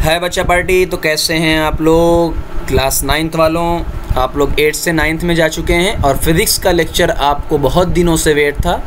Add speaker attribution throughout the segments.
Speaker 1: है बच्चा पार्टी। तो कैसे हैं आप लोग क्लास 9th वालों? आप लोग 8th से 9th में जा चुके हैं और फिज़िक्स का लेक्चर आपको बहुत दिनों से वेट था।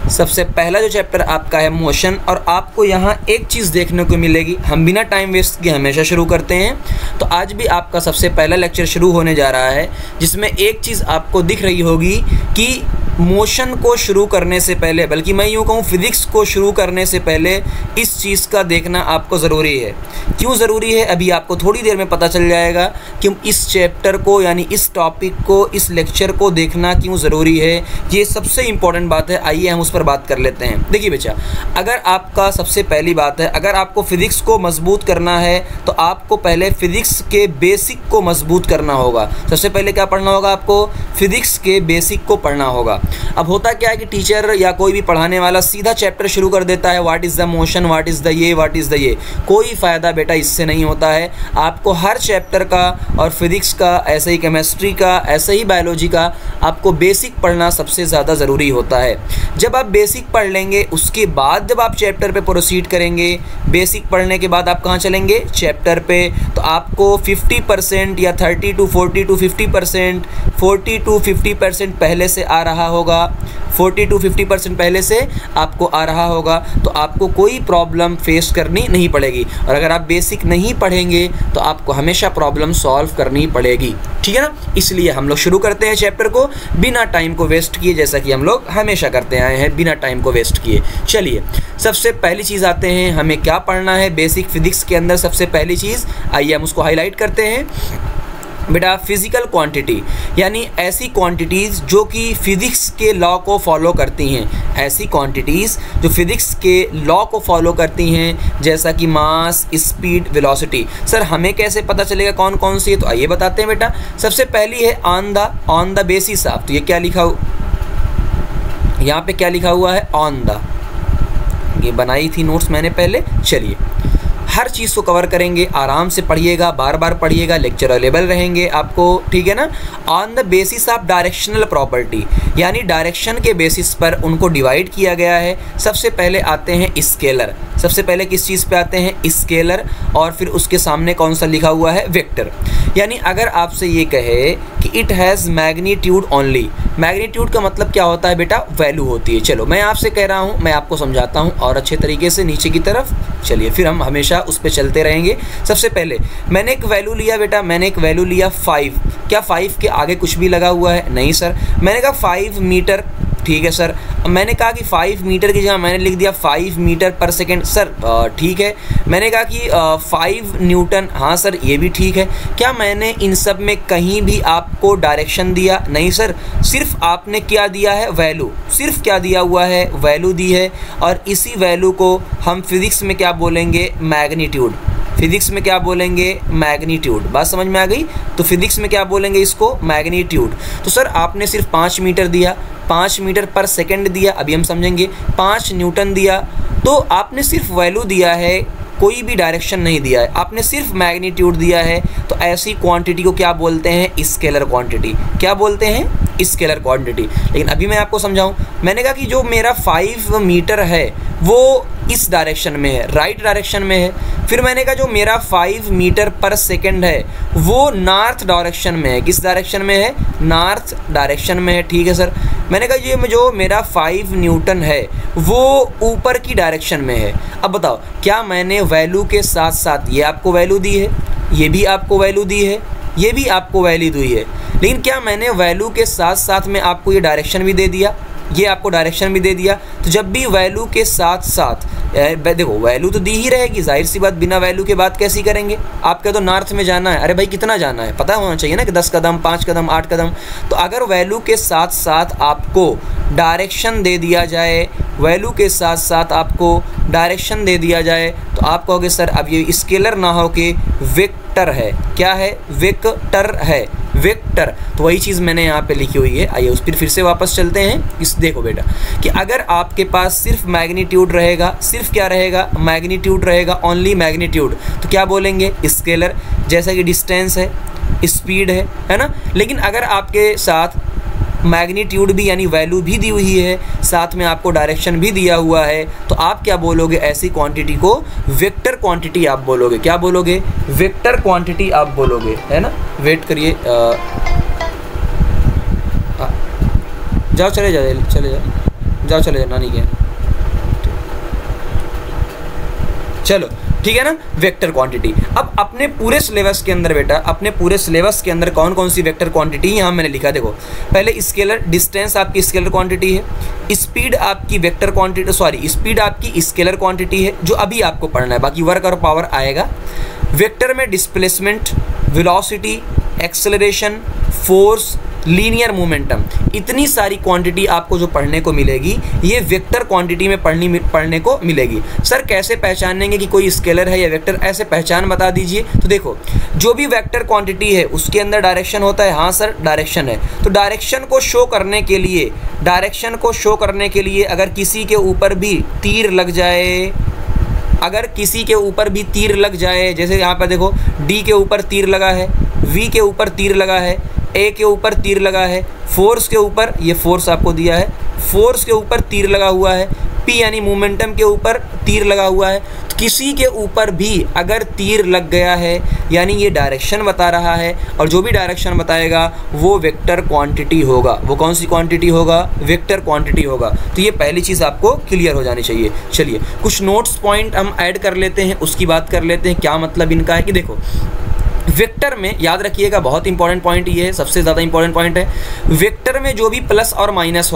Speaker 1: सबसे पहला जो चैप्टर आपका है मोशन, और आपको यहाँ एक चीज़ देखने को मिलेगी, हम बिना टाइम वेस्ट किए हमेशा शुरू करते हैं। तो आज भी आपका सबसे पहला लेक्चर शुरू होने जा रहा है जिसमें एक चीज़ आपको दिख रही होगी कि मोशन को शुरू करने से पहले, बल्कि मैं यूँ कहूँ फिज़िक्स को शुरू करने से पहले इस चीज़ का देखना आपको ज़रूरी है। क्यों ज़रूरी है अभी आपको थोड़ी देर में पता चल जाएगा कि इस चैप्टर को यानी इस टॉपिक को, इस लेक्चर को देखना क्यों ज़रूरी है। ये सबसे इम्पॉर्टेंट बात है। आइए हम उस पर बात कर लेते हैं। देखिए बच्चा, अगर आपका सबसे पहली बात है, अगर आपको फिज़िक्स को मजबूत करना है तो आपको पहले फिज़िक्स के बेसिक को मजबूत करना होगा। सबसे पहले क्या पढ़ना होगा? आपको फिज़िक्स के बेसिक को पढ़ना होगा। अब होता क्या है कि टीचर या कोई भी पढ़ाने वाला सीधा चैप्टर शुरू कर देता है, what is the motion, what is the ये, व्हाट इज़ द ये। कोई फ़ायदा बेटा इससे नहीं होता है। आपको हर चैप्टर का, और फिज़िक्स का, ऐसे ही केमिस्ट्री का, ऐसे ही बायोलॉजी का, आपको बेसिक पढ़ना सबसे ज़्यादा ज़रूरी होता है। जब आप बेसिक पढ़ लेंगे उसके बाद जब आप चैप्टर पे प्रोसीड करेंगे, बेसिक पढ़ने के बाद आप कहाँ चलेंगे? चैप्टर पे। तो आपको 50% या 30 to 40 to 50%, 40 to 50% पहले से आ रहा होगा, 40 to 50% पहले से आपको आ रहा होगा। तो आपको कोई प्रॉब्लम फेस करनी नहीं पड़ेगी। और अगर आप बेसिक नहीं पढ़ेंगे तो आपको हमेशा प्रॉब्लम सॉल्व करनी पड़ेगी। ठीक है ना? इसलिए हम लोग शुरू करते हैं चैप्टर को बिना टाइम को वेस्ट किए, जैसा कि हम लोग हमेशा करते आए हैं, बिना टाइम को वेस्ट किए। चलिए, सबसे पहली चीज़ आते हैं, हमें क्या पढ़ना है बेसिक फिज़िक्स के अंदर। सबसे पहली चीज़, आइए हम उसको हाईलाइट करते हैं बेटा। फिज़िकल क्वांटिटी, यानी ऐसी क्वांटिटीज़ जो कि फ़िज़िक्स के लॉ को फॉलो करती हैं। ऐसी क्वांटिटीज़ जो फ़िज़िक्स के लॉ को फॉलो करती हैं, जैसा कि मास, स्पीड, वेलोसिटी। सर हमें कैसे पता चलेगा कौन कौन सी है? तो आइए बताते हैं बेटा। सबसे पहली है ऑन द बेसिस ऑफ। तो ये क्या लिखा हो, यहाँ पे क्या लिखा हुआ है? On the. ये बनाई थी नोट्स मैंने पहले। चलिए, हर चीज़ को कवर करेंगे, आराम से पढ़िएगा, बार बार पढ़िएगा, लेक्चर अवेलेबल रहेंगे आपको। ठीक है ना? On the basis of directional property, यानी डायरेक्शन के बेसिस पर उनको डिवाइड किया गया है। सबसे पहले आते हैं स्केलर। सबसे पहले किस चीज़ पे आते हैं? स्केलर। और फिर उसके सामने कौन सा लिखा हुआ है? वेक्टर। यानी अगर आपसे ये कहे कि it has magnitude only, magnitude का मतलब क्या होता है बेटा? वैल्यू होती है। चलो मैं आपसे कह रहा हूँ, मैं आपको समझाता हूँ और अच्छे तरीके से नीचे की तरफ। चलिए, फिर हम हमेशा उस पर चलते रहेंगे। सबसे पहले मैंने एक वैल्यू लिया बेटा, मैंने एक वैल्यू लिया 5। क्या 5 के आगे कुछ भी लगा हुआ है? नहीं सर। मैंने कहा 5 मीटर। ठीक है सर। मैंने कहा कि 5 मीटर की जगह मैंने लिख दिया 5 मीटर पर सेकेंड। सर ठीक है। मैंने कहा कि 5 न्यूटन। हाँ सर, ये भी ठीक है। क्या मैंने इन सब में कहीं भी आपको डायरेक्शन दिया? नहीं सर। सिर्फ आपने क्या दिया है? वैल्यू। सिर्फ क्या दिया हुआ है? वैल्यू दी है। और इसी वैल्यू को हम फिज़िक्स में क्या बोलेंगे? मैग्नीट्यूड। फिज़िक्स में क्या बोलेंगे? मैग्नीट्यूड। बात समझ में आ गई? तो फिज़िक्स में क्या बोलेंगे इसको? मैग्नीट्यूड। तो सर आपने सिर्फ 5 मीटर दिया, 5 मीटर पर सेकंड दिया, अभी हम समझेंगे, 5 न्यूटन दिया। तो आपने सिर्फ वैल्यू दिया है, कोई भी डायरेक्शन नहीं दिया है, आपने सिर्फ मैग्नीट्यूड दिया है। तो ऐसी क्वांटिटी को क्या बोलते हैं? Scalar quantity. क्या बोलते हैं? Scalar quantity. लेकिन अभी मैं आपको समझाऊं, मैंने कहा कि जो मेरा 5 मीटर है वो इस डायरेक्शन में है, राइट डायरेक्शन में है। फिर मैंने कहा जो मेरा 5 मीटर पर सेकंड है वो नॉर्थ डायरेक्शन में है। किस डायरेक्शन में है? नॉर्थ डायरेक्शन में है। ठीक है सर। मैंने कहा ये जो मेरा 5 न्यूटन है वो ऊपर की डायरेक्शन में है। अब बताओ, क्या मैंने वैल्यू के साथ साथ ये आपको वैल्यू दी है, ये भी आपको वैल्यू दी है, ये भी आपको वैल्यू दी है, लेकिन क्या मैंने वैल्यू के साथ साथ में आपको ये डायरेक्शन भी दे दिया, ये आपको डायरेक्शन भी दे दिया? तो जब भी वैल्यू के साथ साथ देखो, वैल्यू तो दी ही रहेगी, जाहिर सी बात, बिना वैल्यू के बात कैसी करेंगे? आप कह दो नॉर्थ में जाना है, अरे भाई कितना जाना है पता होना चाहिए ना, कि 10 कदम, 5 कदम, 8 कदम। तो अगर वैल्यू के साथ साथ आपको डायरेक्शन दे दिया जाए, वैल्यू के साथ साथ आपको डायरेक्शन दे दिया जाए, तो आप कहोगे सर अब ये स्केलर ना हो के वेक्टर है। क्या है? वेक्टर है, वेक्टर। तो वही चीज़ मैंने यहाँ पे लिखी हुई है। आइए उस पर फिर से वापस चलते हैं। इस देखो बेटा कि अगर आपके पास सिर्फ मैग्नीट्यूड रहेगा, सिर्फ क्या रहेगा? मैग्नीट्यूड रहेगा, ओनली मैग्नीट्यूड, तो क्या बोलेंगे? स्केलर। जैसा कि डिस्टेंस है, स्पीड है ना। लेकिन अगर आपके साथ मैग्नीट्यूड भी यानी वैल्यू भी दी हुई है, साथ में आपको डायरेक्शन भी दिया हुआ है, तो आप क्या बोलोगे, ऐसी क्वांटिटी को वेक्टर क्वांटिटी आप बोलोगे। क्या बोलोगे, वेक्टर क्वांटिटी आप बोलोगे, है ना। वेट करिए, जाओ चले जाओ नानी के, चलो ठीक है ना, वेक्टर क्वांटिटी। अब अपने पूरे सिलेबस के अंदर बेटा, अपने पूरे सिलेबस के अंदर कौन कौन सी वेक्टर क्वांटिटी यहाँ मैंने लिखा, देखो पहले स्केलर, डिस्टेंस आपकी स्केलर क्वांटिटी है, स्पीड आपकी वेक्टर क्वांटिटी, सॉरी स्पीड आपकी स्केलर क्वांटिटी है जो अभी आपको पढ़ना है, बाकी वर्क और पावर आएगा। वेक्टर में displacement, velocity, acceleration, force, linear momentum, इतनी सारी क्वांटिटी आपको जो पढ़ने को मिलेगी, ये वेक्टर क्वांटिटी में पढ़ने को मिलेगी। सर कैसे पहचानेंगे कि कोई स्केलर है या वेक्टर, ऐसे पहचान बता दीजिए। तो देखो, जो भी वेक्टर क्वांटिटी है उसके अंदर डायरेक्शन होता है, हाँ सर डायरेक्शन है, तो डायरेक्शन को शो करने के लिए अगर किसी के ऊपर भी तीर लग जाए, जैसे यहाँ पर देखो डी के ऊपर तीर लगा है, वी के ऊपर तीर लगा है, ए के ऊपर तीर लगा है, फोर्स के ऊपर, ये फोर्स आपको दिया है, फोर्स के ऊपर तीर लगा हुआ है, पी यानी मोमेंटम के ऊपर तीर लगा हुआ है, तो किसी के ऊपर भी अगर तीर लग गया है यानी ये डायरेक्शन बता रहा है, और जो भी डायरेक्शन बताएगा वो वेक्टर क्वांटिटी होगा। वो कौन सी क्वांटिटी होगा, वेक्टर क्वांटिटी होगा। तो ये पहली चीज़ आपको क्लियर हो जानी चाहिए। चलिए कुछ नोट्स पॉइंट हम ऐड कर लेते हैं, उसकी बात कर लेते हैं। क्या मतलब इनका है कि देखो, वेक्टर में याद रखिएगा, बहुत इंपॉर्टेंट पॉइंट ये है, सबसे ज़्यादा इंपॉर्टेंट पॉइंट है, वेक्टर में जो भी प्लस और माइनस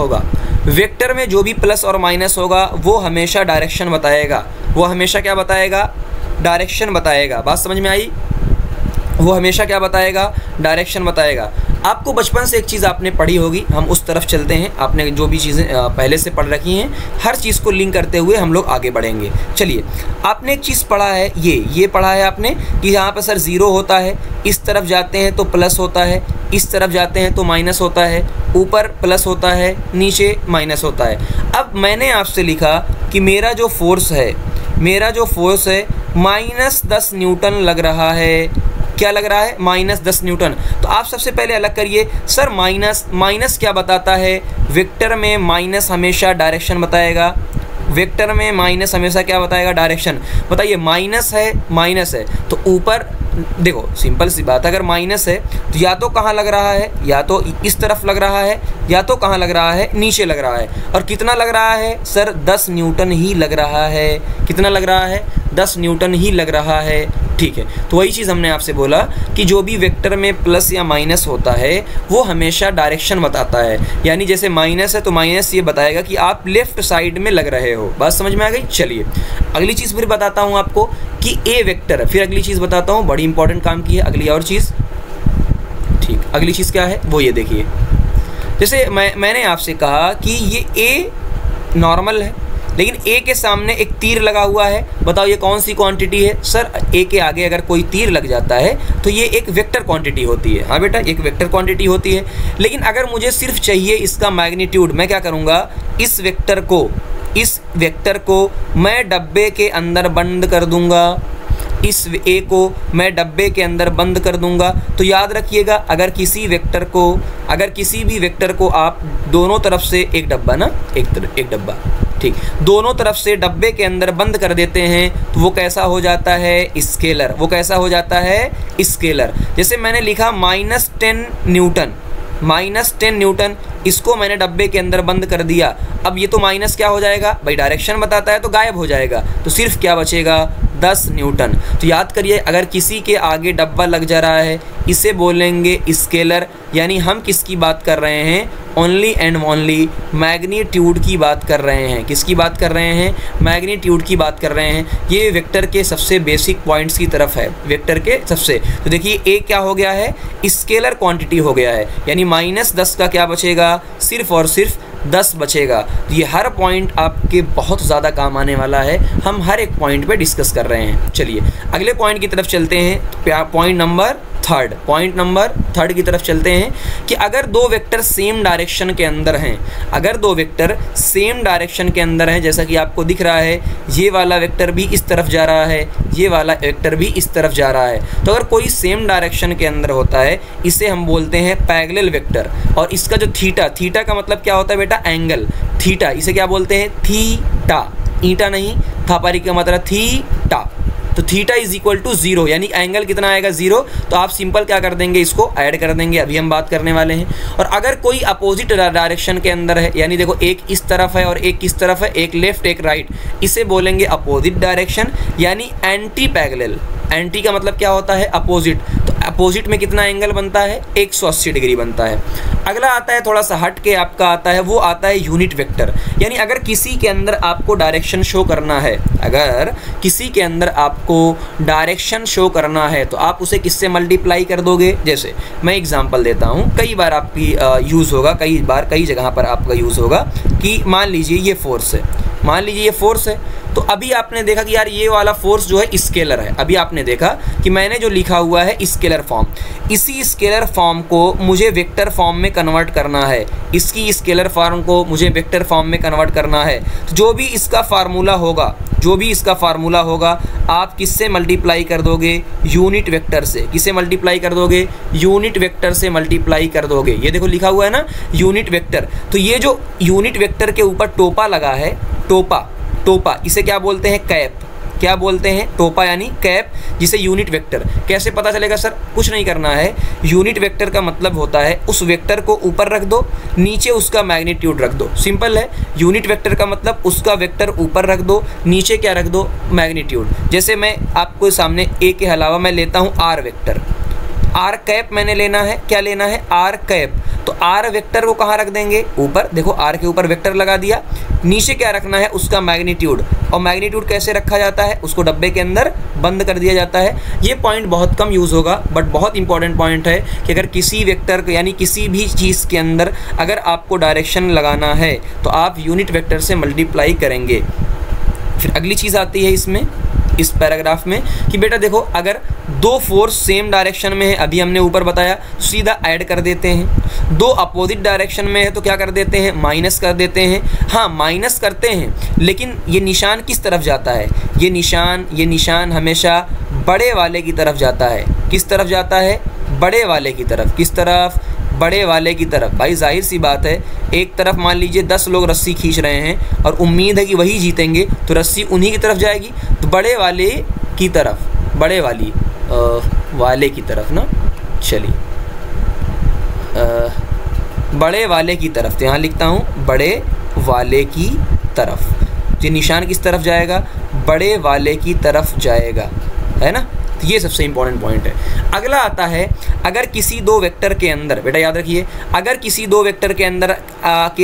Speaker 1: होगा, वो हमेशा डायरेक्शन बताएगा। वो हमेशा क्या बताएगा, डायरेक्शन बताएगा। बात समझ में आई, वो हमेशा क्या बताएगा, डायरेक्शन बताएगा। आपको बचपन से एक चीज़ आपने पढ़ी होगी, हम उस तरफ चलते हैं, आपने जो भी चीज़ें पहले से पढ़ रखी हैं, हर चीज़ को लिंक करते हुए हम लोग आगे बढ़ेंगे। चलिए, आपने एक चीज़ पढ़ा है, ये पढ़ा है आपने कि यहाँ पर सर 0 होता है, इस तरफ जाते हैं तो प्लस होता है, इस तरफ जाते हैं तो माइनस होता है, ऊपर प्लस होता है, नीचे माइनस होता है। अब मैंने आपसे लिखा कि मेरा जो फोर्स है -10 न्यूटन लग रहा है। क्या लग रहा है, -10 न्यूटन। तो आप सबसे पहले अलग करिए, सर माइनस क्या बताता है, वेक्टर में माइनस हमेशा डायरेक्शन बताएगा। वेक्टर में माइनस हमेशा क्या बताएगा, डायरेक्शन। बताइए, माइनस है तो ऊपर, देखो सिंपल सी बात, अगर माइनस है तो या तो कहाँ लग रहा है, या तो इस तरफ लग रहा है, या तो कहाँ लग रहा है, नीचे लग रहा है। और कितना लग रहा है सर, 10 न्यूटन ही लग रहा है। कितना लग रहा है, 10 न्यूटन ही लग रहा है। ठीक है, तो वही चीज़ हमने आपसे बोला कि जो भी वेक्टर में प्लस या माइनस होता है वो हमेशा डायरेक्शन बताता है। यानी जैसे माइनस है तो माइनस ये बताएगा कि आप लेफ्ट साइड में लग रहे हो। बात समझ में आ गई। चलिए अगली चीज़ फिर बताता हूँ आपको कि ए वेक्टर, फिर अगली चीज़ बताता हूँ, बड़ी इंपॉर्टेंट काम की है अगली और चीज़। ठीक, अगली चीज़ क्या है वो ये देखिए, जैसे मैंने आपसे कहा कि ये ए नॉर्मल है, लेकिन ए के सामने एक तीर लगा हुआ है। बताओ ये कौन सी क्वांटिटी है, सर ए के आगे अगर कोई तीर लग जाता है तो ये एक वेक्टर क्वांटिटी होती है। हाँ बेटा, एक वेक्टर क्वांटिटी होती है। लेकिन अगर मुझे सिर्फ चाहिए इसका मैग्नीट्यूड, मैं क्या करूँगा, इस वेक्टर को मैं डब्बे के अंदर बंद कर दूंगा, इस ए को मैं डब्बे के अंदर बंद कर दूंगा। तो याद रखिएगा, अगर किसी भी वेक्टर को आप दोनों तरफ से एक डब्बा ना, एक डब्बा, ठीक, दोनों तरफ से डब्बे के अंदर बंद कर देते हैं तो वो कैसा हो जाता है, स्केलर। वो कैसा हो जाता है, स्केलर। जैसे मैंने लिखा -10 न्यूटन, इसको मैंने डब्बे के अंदर बंद कर दिया। अब ये तो माइनस क्या हो जाएगा भाई, डायरेक्शन बताता है तो गायब हो जाएगा, तो सिर्फ क्या बचेगा, 10 न्यूटन। तो याद करिए, अगर किसी के आगे डब्बा लग जा रहा है इसे बोलेंगे स्केलर। यानी हम किसकी बात कर रहे हैं, ओनली एंड ओनली मैग्नीट्यूड की बात कर रहे हैं। किसकी बात कर रहे हैं, मैग्नीट्यूड की बात कर रहे हैं। ये वेक्टर के सबसे बेसिक पॉइंट्स की तरफ है, वेक्टर के सबसे। तो देखिए ए क्या हो गया है, स्केलर क्वांटिटी हो गया है। यानी -10 का क्या बचेगा, सिर्फ और सिर्फ 10 बचेगा। तो ये हर पॉइंट आपके बहुत ज़्यादा काम आने वाला है, हम हर एक पॉइंट पे डिस्कस कर रहे हैं। चलिए अगले पॉइंट की तरफ चलते हैं। Point number third, point number third की तरफ चलते हैं कि अगर दो वेक्टर सेम डायरेक्शन के अंदर हैं, अगर दो वेक्टर सेम डायरेक्शन के अंदर हैं, जैसा कि आपको दिख रहा है ये वाला वेक्टर भी इस तरफ जा रहा है, ये वाला वेक्टर भी इस तरफ जा रहा है, तो अगर कोई सेम डायरेक्शन के अंदर होता है इसे हम बोलते हैं पैरेलल वेक्टर। और इसका जो थीटा, थीटा का मतलब क्या होता है बेटा, एंगल, थीटा, इसे क्या बोलते हैं, थीटा, ईटा नहीं, थापारी का मतलब थीटा, तो थीटा इज इक्वल टू 0, यानी एंगल कितना आएगा 0। तो आप सिंपल क्या कर देंगे, इसको ऐड कर देंगे, अभी हम बात करने वाले हैं। और अगर कोई अपोजिट डायरेक्शन के अंदर है, यानी देखो एक इस तरफ है और एक किस तरफ है, एक लेफ्ट एक राइट, इसे बोलेंगे अपोजिट डायरेक्शन, यानी एंटी पैरेलल। एंटी का मतलब क्या होता है, अपोजिट, तो अपोजिट में कितना एंगल बनता है, 180 डिग्री बनता है। अगला आता है थोड़ा सा हट के आपका आता है, वो आता है यूनिट वेक्टर, यानी अगर किसी के अंदर आपको डायरेक्शन शो करना है, अगर किसी के अंदर आपको डायरेक्शन शो करना है तो आप उसे किससे मल्टीप्लाई कर दोगे। जैसे मैं एग्जांपल देता हूँ, कई बार आपकी यूज़ होगा, कई बार कई जगह पर आपका यूज़ होगा कि मान लीजिए ये फोर्स है, मान लीजिए ये फोर्स है, तो अभी आपने देखा कि यार ये वाला फोर्स जो है स्केलर है, अभी आपने देखा कि मैंने जो लिखा हुआ है स्केलर फॉर्म, इसी स्केलर फॉर्म को मुझे वेक्टर फॉर्म में कन्वर्ट करना है, इसकी स्केलर फॉर्म को मुझे वेक्टर फॉर्म में कन्वर्ट करना है। तो जो भी इसका फार्मूला होगा, जो भी इसका फार्मूला होगा, आप किससे मल्टीप्लाई कर दोगे, यूनिट वेक्टर से। किससे मल्टीप्लाई कर दोगे, यूनिट वेक्टर से मल्टीप्लाई कर दोगे। ये देखो लिखा हुआ है ना यूनिट वेक्टर, तो ये जो यूनिट वेक्टर के ऊपर टोपा लगा है, टोपा, टोपा इसे क्या बोलते हैं, कैप, क्या बोलते हैं, टोपा यानी कैप, जिसे यूनिट वेक्टर। कैसे पता चलेगा सर, कुछ नहीं करना है, यूनिट वेक्टर का मतलब होता है उस वेक्टर को ऊपर रख दो, नीचे उसका मैग्नीट्यूड रख दो, सिंपल है। यूनिट वेक्टर का मतलब उसका वेक्टर ऊपर रख दो, नीचे क्या रख दो, मैग्नीट्यूड। जैसे मैं आपको सामने ए के अलावा मैं लेता हूँ आर वेक्टर, आर कैप मैंने लेना है, क्या लेना है, आर कैप, तो आर वेक्टर को कहाँ रख देंगे, ऊपर, देखो आर के ऊपर वेक्टर लगा दिया, नीचे क्या रखना है, उसका मैग्नीट्यूड। और मैग्नीट्यूड कैसे रखा जाता है, उसको डब्बे के अंदर बंद कर दिया जाता है। ये पॉइंट बहुत कम यूज़ होगा बट बहुत इंपॉर्टेंट पॉइंट है कि अगर किसी वेक्टर यानी किसी भी चीज़ के अंदर अगर आपको डायरेक्शन लगाना है तो आप यूनिट वेक्टर से मल्टीप्लाई करेंगे। फिर अगली चीज़ आती है इसमें, इस पैराग्राफ में, कि बेटा देखो अगर दो फोर्स सेम डायरेक्शन में है, अभी हमने ऊपर बताया, सीधा ऐड कर देते हैं। दो अपोजिट डायरेक्शन में है तो क्या कर देते हैं, माइनस कर देते हैं। हाँ माइनस करते हैं, लेकिन ये निशान किस तरफ जाता है, ये निशान हमेशा बड़े वाले की तरफ जाता है। किस तरफ जाता है, बड़े वाले की तरफ। किस तरफ, बड़े वाले की तरफ। भाई जाहिर सी बात है, एक तरफ मान लीजिए 10 लोग रस्सी खींच रहे हैं और उम्मीद है कि वही जीतेंगे, तो रस्सी उन्हीं की तरफ जाएगी, तो बड़े वाले की तरफ, बड़े वाली वाले की तरफ ना, चलिए बड़े वाले की तरफ, तो यहाँ लिखता हूँ बड़े वाले की तरफ। ये निशान किस तरफ जाएगा, बड़े वाले की तरफ जाएगा, है ना। ये सबसे इंपॉर्टेंट पॉइंट है। अगला आता है, अगर किसी दो वेक्टर के अंदर, बेटा याद रखिए, अगर किसी दो वेक्टर के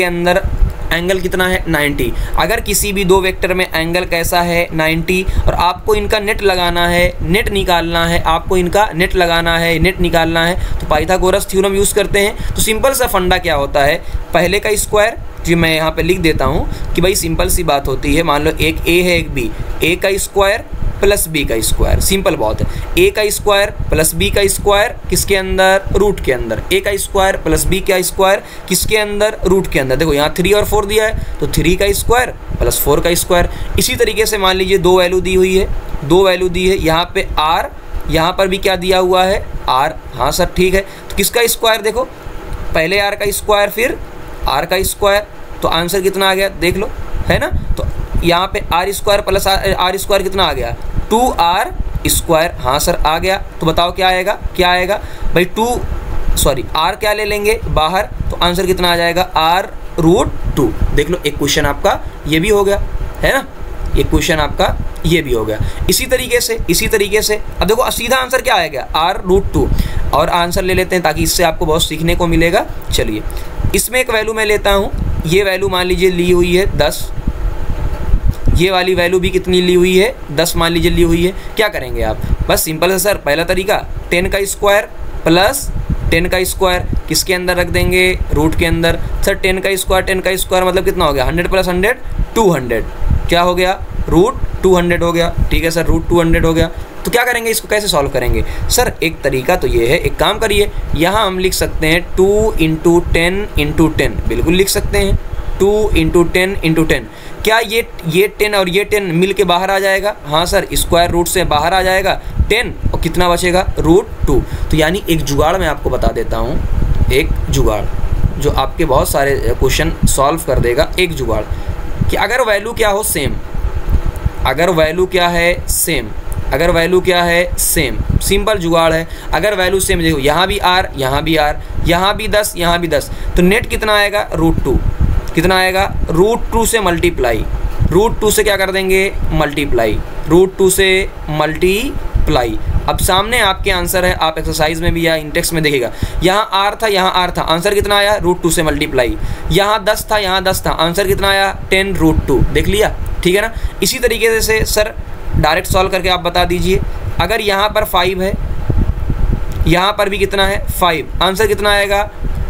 Speaker 1: अंदर एंगल कितना है, 90। अगर किसी भी दो वेक्टर में एंगल कैसा है, 90, और आपको इनका नेट लगाना है, नेट निकालना है, आपको इनका नेट लगाना है, नेट निकालना है, तो पाइथागोरस थ्योरम यूज़ करते हैं। तो सिंपल सा फंडा क्या होता है, पहले का स्क्वायर, जो मैं यहाँ पे लिख देता हूँ कि भाई सिंपल सी बात होती है, मान लो एक ए है एक बी, ए का स्क्वायर प्लस बी का स्क्वायर, सिंपल बहुत है। ए का स्क्वायर प्लस बी का स्क्वायर किसके अंदर, रूट के अंदर। ए का स्क्वायर प्लस बी का स्क्वायर किसके अंदर, रूट के अंदर। देखो यहाँ 3 और 4 दिया है, तो 3 का स्क्वायर प्लस 4 का स्क्वायर। इसी तरीके से मान लीजिए दो वैल्यू दी हुई है, दो वैल्यू दी है, यहाँ पे आर, यहाँ पर भी क्या दिया हुआ है, आर। हाँ सर ठीक है, तो किसका स्क्वायर, देखो पहले आर का स्क्वायर फिर आर का स्क्वायर, तो आंसर कितना आ गया देख लो, है ना। तो यहाँ पे r square plus r square कितना आ गया, 2r स्क्वायर। हाँ सर आ गया, तो बताओ क्या आएगा, क्या आएगा भाई, आर क्या ले लेंगे बाहर, तो आंसर कितना आ जाएगा, r√2। देख लो एक क्वेश्चन आपका ये भी हो गया, है ना, एक क्वेश्चन आपका ये भी हो गया। इसी तरीके से अब देखो सीधा आंसर क्या आएगा, r√2। और आंसर ले लेते हैं ताकि इससे आपको बहुत सीखने को मिलेगा। चलिए इसमें एक वैल्यू मैं लेता हूँ, ये वैल्यू मान लीजिए ली हुई है 10, ये वाली वैल्यू भी कितनी ली हुई है, 10 मान लीजिए ली हुई है। क्या करेंगे आप, बस सिंपल है सर, पहला तरीका 10 का स्क्वायर प्लस 10 का स्क्वायर किसके अंदर रख देंगे, रूट के अंदर। सर 10 का स्क्वायर मतलब कितना हो गया, 100 प्लस 100 200, क्या हो गया, √200 हो गया। ठीक है सर, √200 हो गया। तो क्या करेंगे, इसको कैसे सॉल्व करेंगे सर? एक तरीका तो ये है, एक काम करिए, यहाँ हम लिख सकते हैं 2 × 10 × 10, बिल्कुल लिख सकते हैं 2 × 10 × 10। क्या ये 10 और ये 10 मिल के बाहर आ जाएगा? हाँ सर, स्क्वायर रूट से बाहर आ जाएगा 10 और कितना बचेगा √2। तो यानी एक जुगाड़ मैं आपको बता देता हूँ, एक जुगाड़ जो आपके बहुत सारे क्वेश्चन सॉल्व कर देगा। एक जुगाड़ कि अगर वैल्यू क्या हो सेम, अगर वैल्यू क्या है सेम, अगर वैल्यू क्या है सेम, सिंपल जुगाड़ है। अगर वैल्यू सेम, देखो यहाँ भी r, यहाँ भी r, यहाँ भी 10, यहाँ भी 10, तो नेट कितना आएगा √2। कितना आएगा √2 से मल्टीप्लाई, √2 से क्या कर देंगे मल्टीप्लाई, √2 से मल्टीप्लाई। अब सामने आपके आंसर है, आप एक्सरसाइज में भी या इंटेक्स में देखिएगा, यहाँ r था, यहाँ r था, आंसर कितना आया √2 से मल्टीप्लाई। यहाँ 10 था, यहाँ 10 था, आंसर कितना आया 10 √2। देख लिया, ठीक है ना। इसी तरीके से सर डायरेक्ट सॉल्व करके आप बता दीजिए, अगर यहाँ पर 5 है, यहाँ पर भी कितना है 5, आंसर कितना आएगा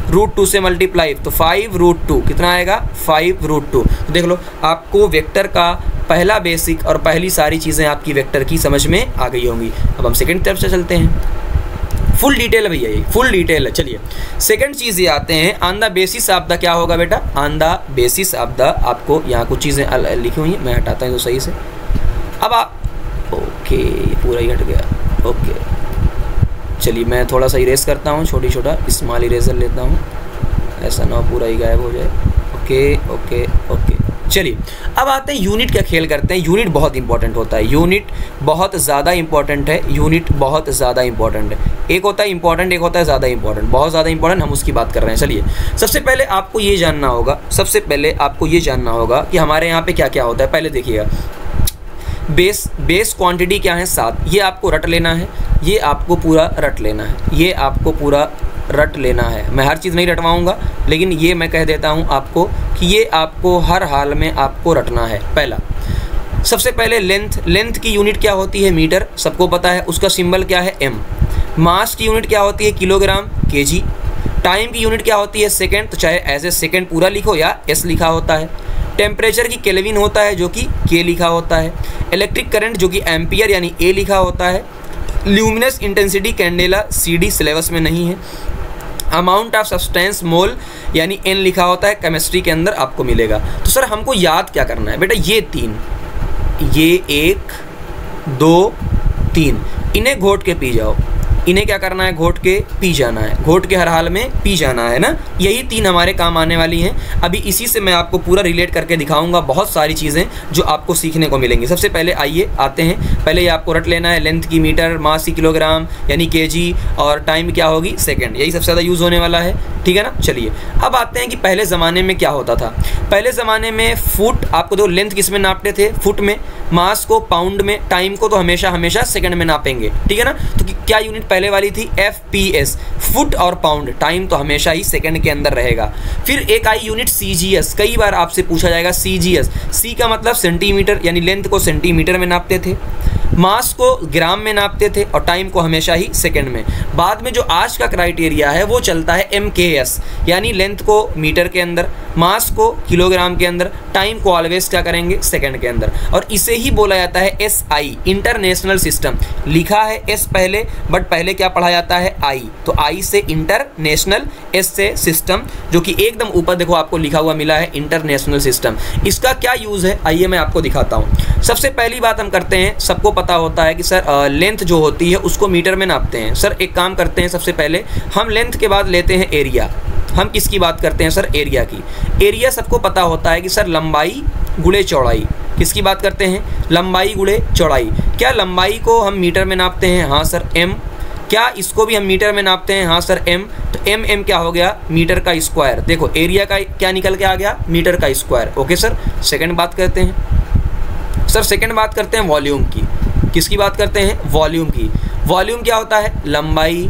Speaker 1: √2 से मल्टीप्लाई, तो 5 √2 कितना आएगा 5 √2। तो देख लो, आपको वेक्टर का पहला बेसिक और पहली सारी चीज़ें आपकी वेक्टर की समझ में आ गई होंगी। अब हम सेकंड तरफ से चलते हैं, फुल डिटेल है भैया, ये फुल डिटेल है। चलिए सेकंड चीज़ ये आते हैं, on the basis of the, क्या होगा बेटा on the basis of the, आपको यहाँ कुछ चीज़ें लिखी हुई हैं, मैं हटाता हूँ तो सही से। अब आप ओके, पूरा ही हट गया, ओके चलिए मैं थोड़ा सा इरेज करता हूँ, छोटा स्मॉल इरेजर लेता हूँ, ऐसा ना पूरा ही गायब हो जाए। ओके ओके ओके, चलिए अब आते हैं यूनिट का खेल करते हैं। यूनिट बहुत इंपॉर्टेंट होता है, यूनिट बहुत ज़्यादा इंपॉर्टेंट है, यूनिट बहुत ज़्यादा इंपॉर्टेंट है। एक होता है इंपॉर्टेंट, एक होता है ज़्यादा इंपॉर्टेंट, बहुत ज़्यादा इंपॉर्टेंट, हम उसकी बात कर रहे हैं। चलिए सबसे पहले आपको ये जानना होगा, सबसे पहले आपको ये जानना होगा कि हमारे यहाँ पे क्या क्या होता है। पहले देखिएगा, बेस क्वांटिटी क्या है 7, ये आपको रट लेना है, ये आपको पूरा रट लेना है, ये आपको पूरा रट लेना है। मैं हर चीज़ नहीं रटवाऊंगा, लेकिन ये मैं कह देता हूँ आपको कि ये आपको हर हाल में आपको रटना है। पहला सबसे पहले लेंथ की यूनिट क्या होती है मीटर, सबको पता है, उसका सिंबल क्या है m। मास की यूनिट क्या होती है किलोग्राम kg। टाइम की यूनिट क्या होती है सेकेंड, तो चाहे एज ए सेकेंड पूरा लिखो या s लिखा होता है। टेम्परेचर की केल्विन होता है जो कि K लिखा होता है। इलेक्ट्रिक करंट जो कि एम्पियर यानी A लिखा होता है। Luminous intensity candela CD syllabus में नहीं है। अमाउंट ऑफ सब्सटेंस मोल यानी N लिखा होता है, केमिस्ट्री के अंदर आपको मिलेगा। तो सर हमको याद क्या करना है बेटा, ये 3, ये 1 2 3, इन्हें घोट के पी जाओ, इन्हें क्या करना है घोट के पी जाना है, घोट के हर हाल में पी जाना है ना। यही 3 हमारे काम आने वाली हैं। अभी इसी से मैं आपको पूरा रिलेट करके दिखाऊंगा, बहुत सारी चीज़ें जो आपको सीखने को मिलेंगी। सबसे पहले आइए आते हैं, पहले ये आपको रट लेना है, लेंथ की मीटर, मास की किलोग्राम यानी kg, और टाइम क्या होगी सेकेंड, यही सबसे ज़्यादा यूज़ होने वाला है, ठीक है ना। चलिए अब आते हैं कि पहले ज़माने में क्या होता था। पहले ज़माने में फुट, आपको तो लेंथ किस में नापते थे फुट में, मास को पाउंड में, टाइम को तो हमेशा सेकंड में नापेंगे, ठीक है ना। तो क्या यूनिट पहले वाली थी FPS, फुट और पाउंड, टाइम तो हमेशा ही सेकंड के अंदर रहेगा। फिर एक आई यूनिट CGS, कई बार आपसे पूछा जाएगा CGS, C का मतलब सेंटीमीटर यानी लेंथ को सेंटीमीटर में नापते थे, मास को ग्राम में नापते थे और टाइम को हमेशा ही सेकंड में। बाद में जो आज का क्राइटेरिया है वो चलता है MKS, यानी लेंथ को मीटर के अंदर, मास को किलोग्राम के अंदर, टाइम को ऑलवेज क्या करेंगे सेकंड के अंदर, और इसे ही बोला जाता है SI, इंटरनेशनल सिस्टम। लिखा है S पहले, बट पहले क्या पढ़ा जाता है I, तो I से इंटरनेशनल, S से सिस्टम, जो कि एकदम ऊपर देखो आपको लिखा हुआ मिला है इंटरनेशनल सिस्टम। इसका क्या यूज़ है आइए मैं आपको दिखाता हूँ। सबसे पहली बात हम करते हैं, सबको पता होता है कि सर लेंथ जो होती है उसको मीटर में नापते हैं। सर एक काम करते हैं, सबसे पहले हम लेंथ के बाद लेते हैं एरिया। हम किसकी बात करते हैं सर, एरिया की। एरिया सबको पता होता है कि सर लंबाई गुणे चौड़ाई, किसकी बात करते हैं, लंबाई गुणे चौड़ाई। क्या लंबाई को हम मीटर में नापते हैं, हाँ सर m। क्या इसको भी हम मीटर में नापते हैं, हाँ सर m। तो m क्या हो गया, मीटर का स्क्वायर। देखो एरिया का क्या निकल के आ गया, मीटर का स्क्वायर। ओके सर, सेकंड बात करते हैं सर, सेकंड बात करते हैं वॉल्यूम की। किसकी बात करते हैं, वॉल्यूम की। वॉल्यूम क्या होता है, लंबाई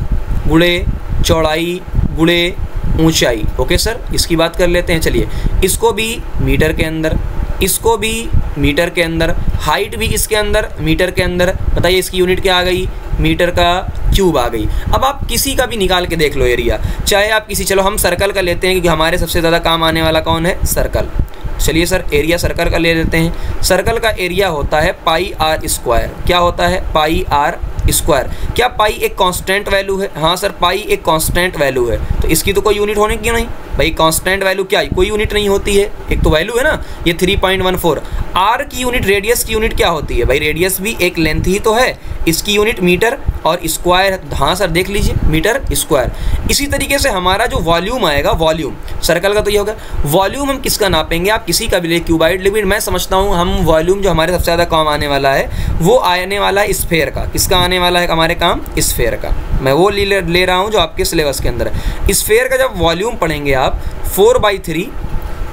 Speaker 1: गुणे चौड़ाई गुणे ऊंचाई। ओके सर, इसकी बात कर लेते हैं। चलिए इसको भी मीटर के अंदर, इसको भी मीटर के अंदर, हाइट भी इसके अंदर मीटर के अंदर। बताइए इसकी यूनिट क्या आ गई, मीटर का क्यूब आ गई। अब आप किसी का भी निकाल के देख लो एरिया, चाहे आप किसी, चलो हम सर्कल का लेते हैं क्योंकि हमारे सबसे ज़्यादा काम आने वाला कौन है, सर्कल। चलिए सर एरिया सर्कल का ले लेते हैं। सर्कल का एरिया होता है पाई आर स्क्वायर। क्या होता है? पाई आर स्क्वायर। क्या पाई एक कांस्टेंट वैल्यू है? हाँ सर पाई एक कांस्टेंट वैल्यू है, तो इसकी तो कोई यूनिट होने की नहीं भाई। कांस्टेंट वैल्यू क्या है? कोई यूनिट नहीं होती है, एक तो वैल्यू है ना, ये 3.14। आर की यूनिट, रेडियस की यूनिट क्या होती है भाई? रेडियस भी एक लेंथ ही तो है, इसकी यूनिट मीटर और स्क्वायर। हाँ सर देख लीजिए मीटर स्क्वायर। इसी तरीके से हमारा जो वॉल्यूम आएगा, वॉल्यूम सर्कल का तो ये होगा। वॉल्यूम हम किसका नापेंगे? आप किसी का भी ले, क्यूबाइड लिमिट। मैं समझता हूँ हम वॉल्यूम जो हमारे सबसे ज़्यादा काम आने वाला है वो आने वाला है स्फेयर का। किसका आने वाला है हमारे काम? स्फेयर का। मैं वो ले रहा हूँ जो आपके सिलेबस के अंदर है। स्फेयर का जब वॉल्यूम पढ़ेंगे आप 4/3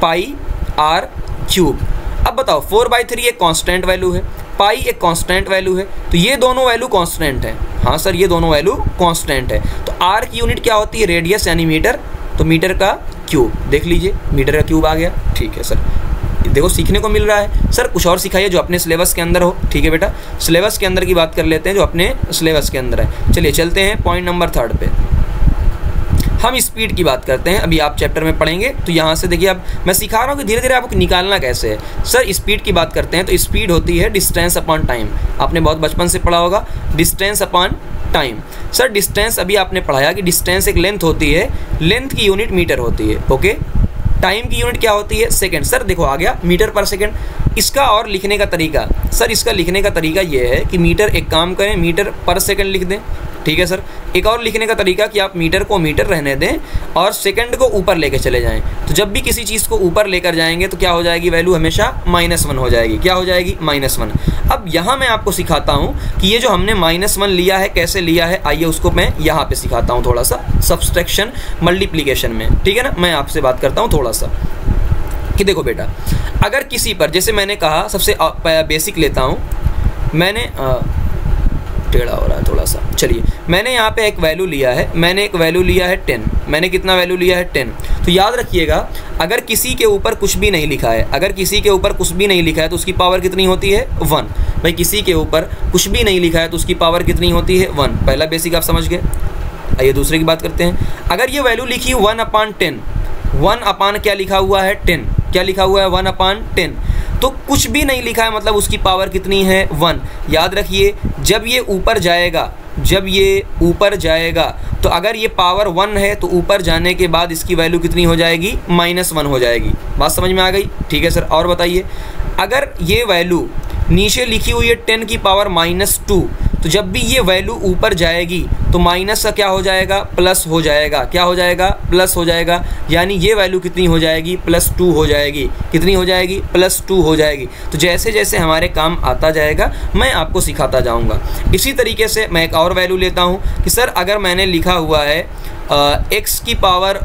Speaker 1: पाई आर क्यूब। अब बताओ 4/3 एक कांस्टेंट वैल्यू है, पाई एक कांस्टेंट वैल्यू है, तो ये दोनों वैल्यू कांस्टेंट है। हाँ सर ये दोनों वैल्यू कांस्टेंट है। तो आर की यूनिट क्या होती है? रेडियस यानी मीटर, तो मीटर का क्यूब। देख लीजिए मीटर का क्यूब आ गया। ठीक है सर, देखो सीखने को मिल रहा है। सर कुछ और सिखाइए जो अपने सिलेबस के अंदर हो। ठीक है बेटा, सिलेबस के अंदर की बात कर लेते हैं जो अपने सिलेबस के अंदर है। चलिए चलते हैं पॉइंट नंबर 3 पे। हम स्पीड की बात करते हैं। अभी आप चैप्टर में पढ़ेंगे तो यहाँ से देखिए, अब मैं सिखा रहा हूँ कि धीरे धीरे आपको निकालना कैसे है। सर स्पीड की बात करते हैं तो स्पीड होती है डिस्टेंस अपॉन टाइम। आपने बहुत बचपन से पढ़ा होगा distance upon time. Sir distance अभी आपने पढ़ाया कि डिस्टेंस एक लेंथ होती है, लेंथ की यूनिट मीटर होती है। ओके, टाइम की यूनिट क्या होती है? सेकंड। सर देखो आ गया मीटर पर सेकंड। इसका और लिखने का तरीका, सर इसका लिखने का तरीका ये है कि मीटर, एक काम करें मीटर पर सेकंड लिख दें। ठीक है सर, एक और लिखने का तरीका कि आप मीटर को मीटर रहने दें और सेकंड को ऊपर लेके चले जाएं। तो जब भी किसी चीज़ को ऊपर लेकर जाएंगे तो क्या हो जाएगी? वैल्यू हमेशा -1 हो जाएगी। क्या हो जाएगी? -1। अब यहाँ मैं आपको सिखाता हूँ कि ये जो हमने -1 लिया है कैसे लिया है, आइए उसको मैं यहाँ पे सिखाता हूँ थोड़ा सा सब्सट्रैक्शन मल्टीप्लिकेशन में। ठीक है ना, मैं आपसे बात करता हूँ थोड़ा सा कि देखो बेटा, अगर किसी पर, जैसे मैंने कहा सबसे बेसिक लेता हूँ, मैंने टेढ़ा हो रहा है थोड़ा सा। चलिए मैंने यहाँ पे एक वैल्यू लिया है, मैंने एक वैल्यू लिया है 10। मैंने कितना वैल्यू लिया है? 10। तो याद रखिएगा अगर किसी के ऊपर कुछ भी नहीं लिखा है, अगर किसी के ऊपर कुछ भी नहीं लिखा है तो उसकी पावर कितनी होती है? 1। भाई किसी के ऊपर कुछ भी नहीं लिखा है तो उसकी पावर कितनी होती है? 1। पहला बेसिक आप समझ गए। आइए दूसरे की बात करते हैं। अगर ये वैल्यू लिखी 1/10, 1 क्या लिखा हुआ है? 10। क्या लिखा हुआ है? 1/10। तो कुछ भी नहीं लिखा है मतलब उसकी पावर कितनी है? 1। याद रखिए जब ये ऊपर जाएगा, जब ये ऊपर जाएगा तो अगर ये पावर 1 है तो ऊपर जाने के बाद इसकी वैल्यू कितनी हो जाएगी? -1 हो जाएगी। बात समझ में आ गई? ठीक है सर, और बताइए अगर ये वैल्यू नीचे लिखी हुई है 10 की पावर -2, तो जब भी ये वैल्यू ऊपर जाएगी तो माइनस का क्या हो जाएगा? प्लस हो जाएगा। क्या हो जाएगा? प्लस हो जाएगा। यानी ये वैल्यू कितनी हो जाएगी? +2 हो जाएगी। कितनी हो जाएगी? +2 हो जाएगी। तो जैसे जैसे हमारे काम आता जाएगा मैं आपको सिखाता जाऊंगा। इसी तरीके से मैं एक और वैल्यू लेता हूँ कि सर अगर मैंने लिखा हुआ है x की पावर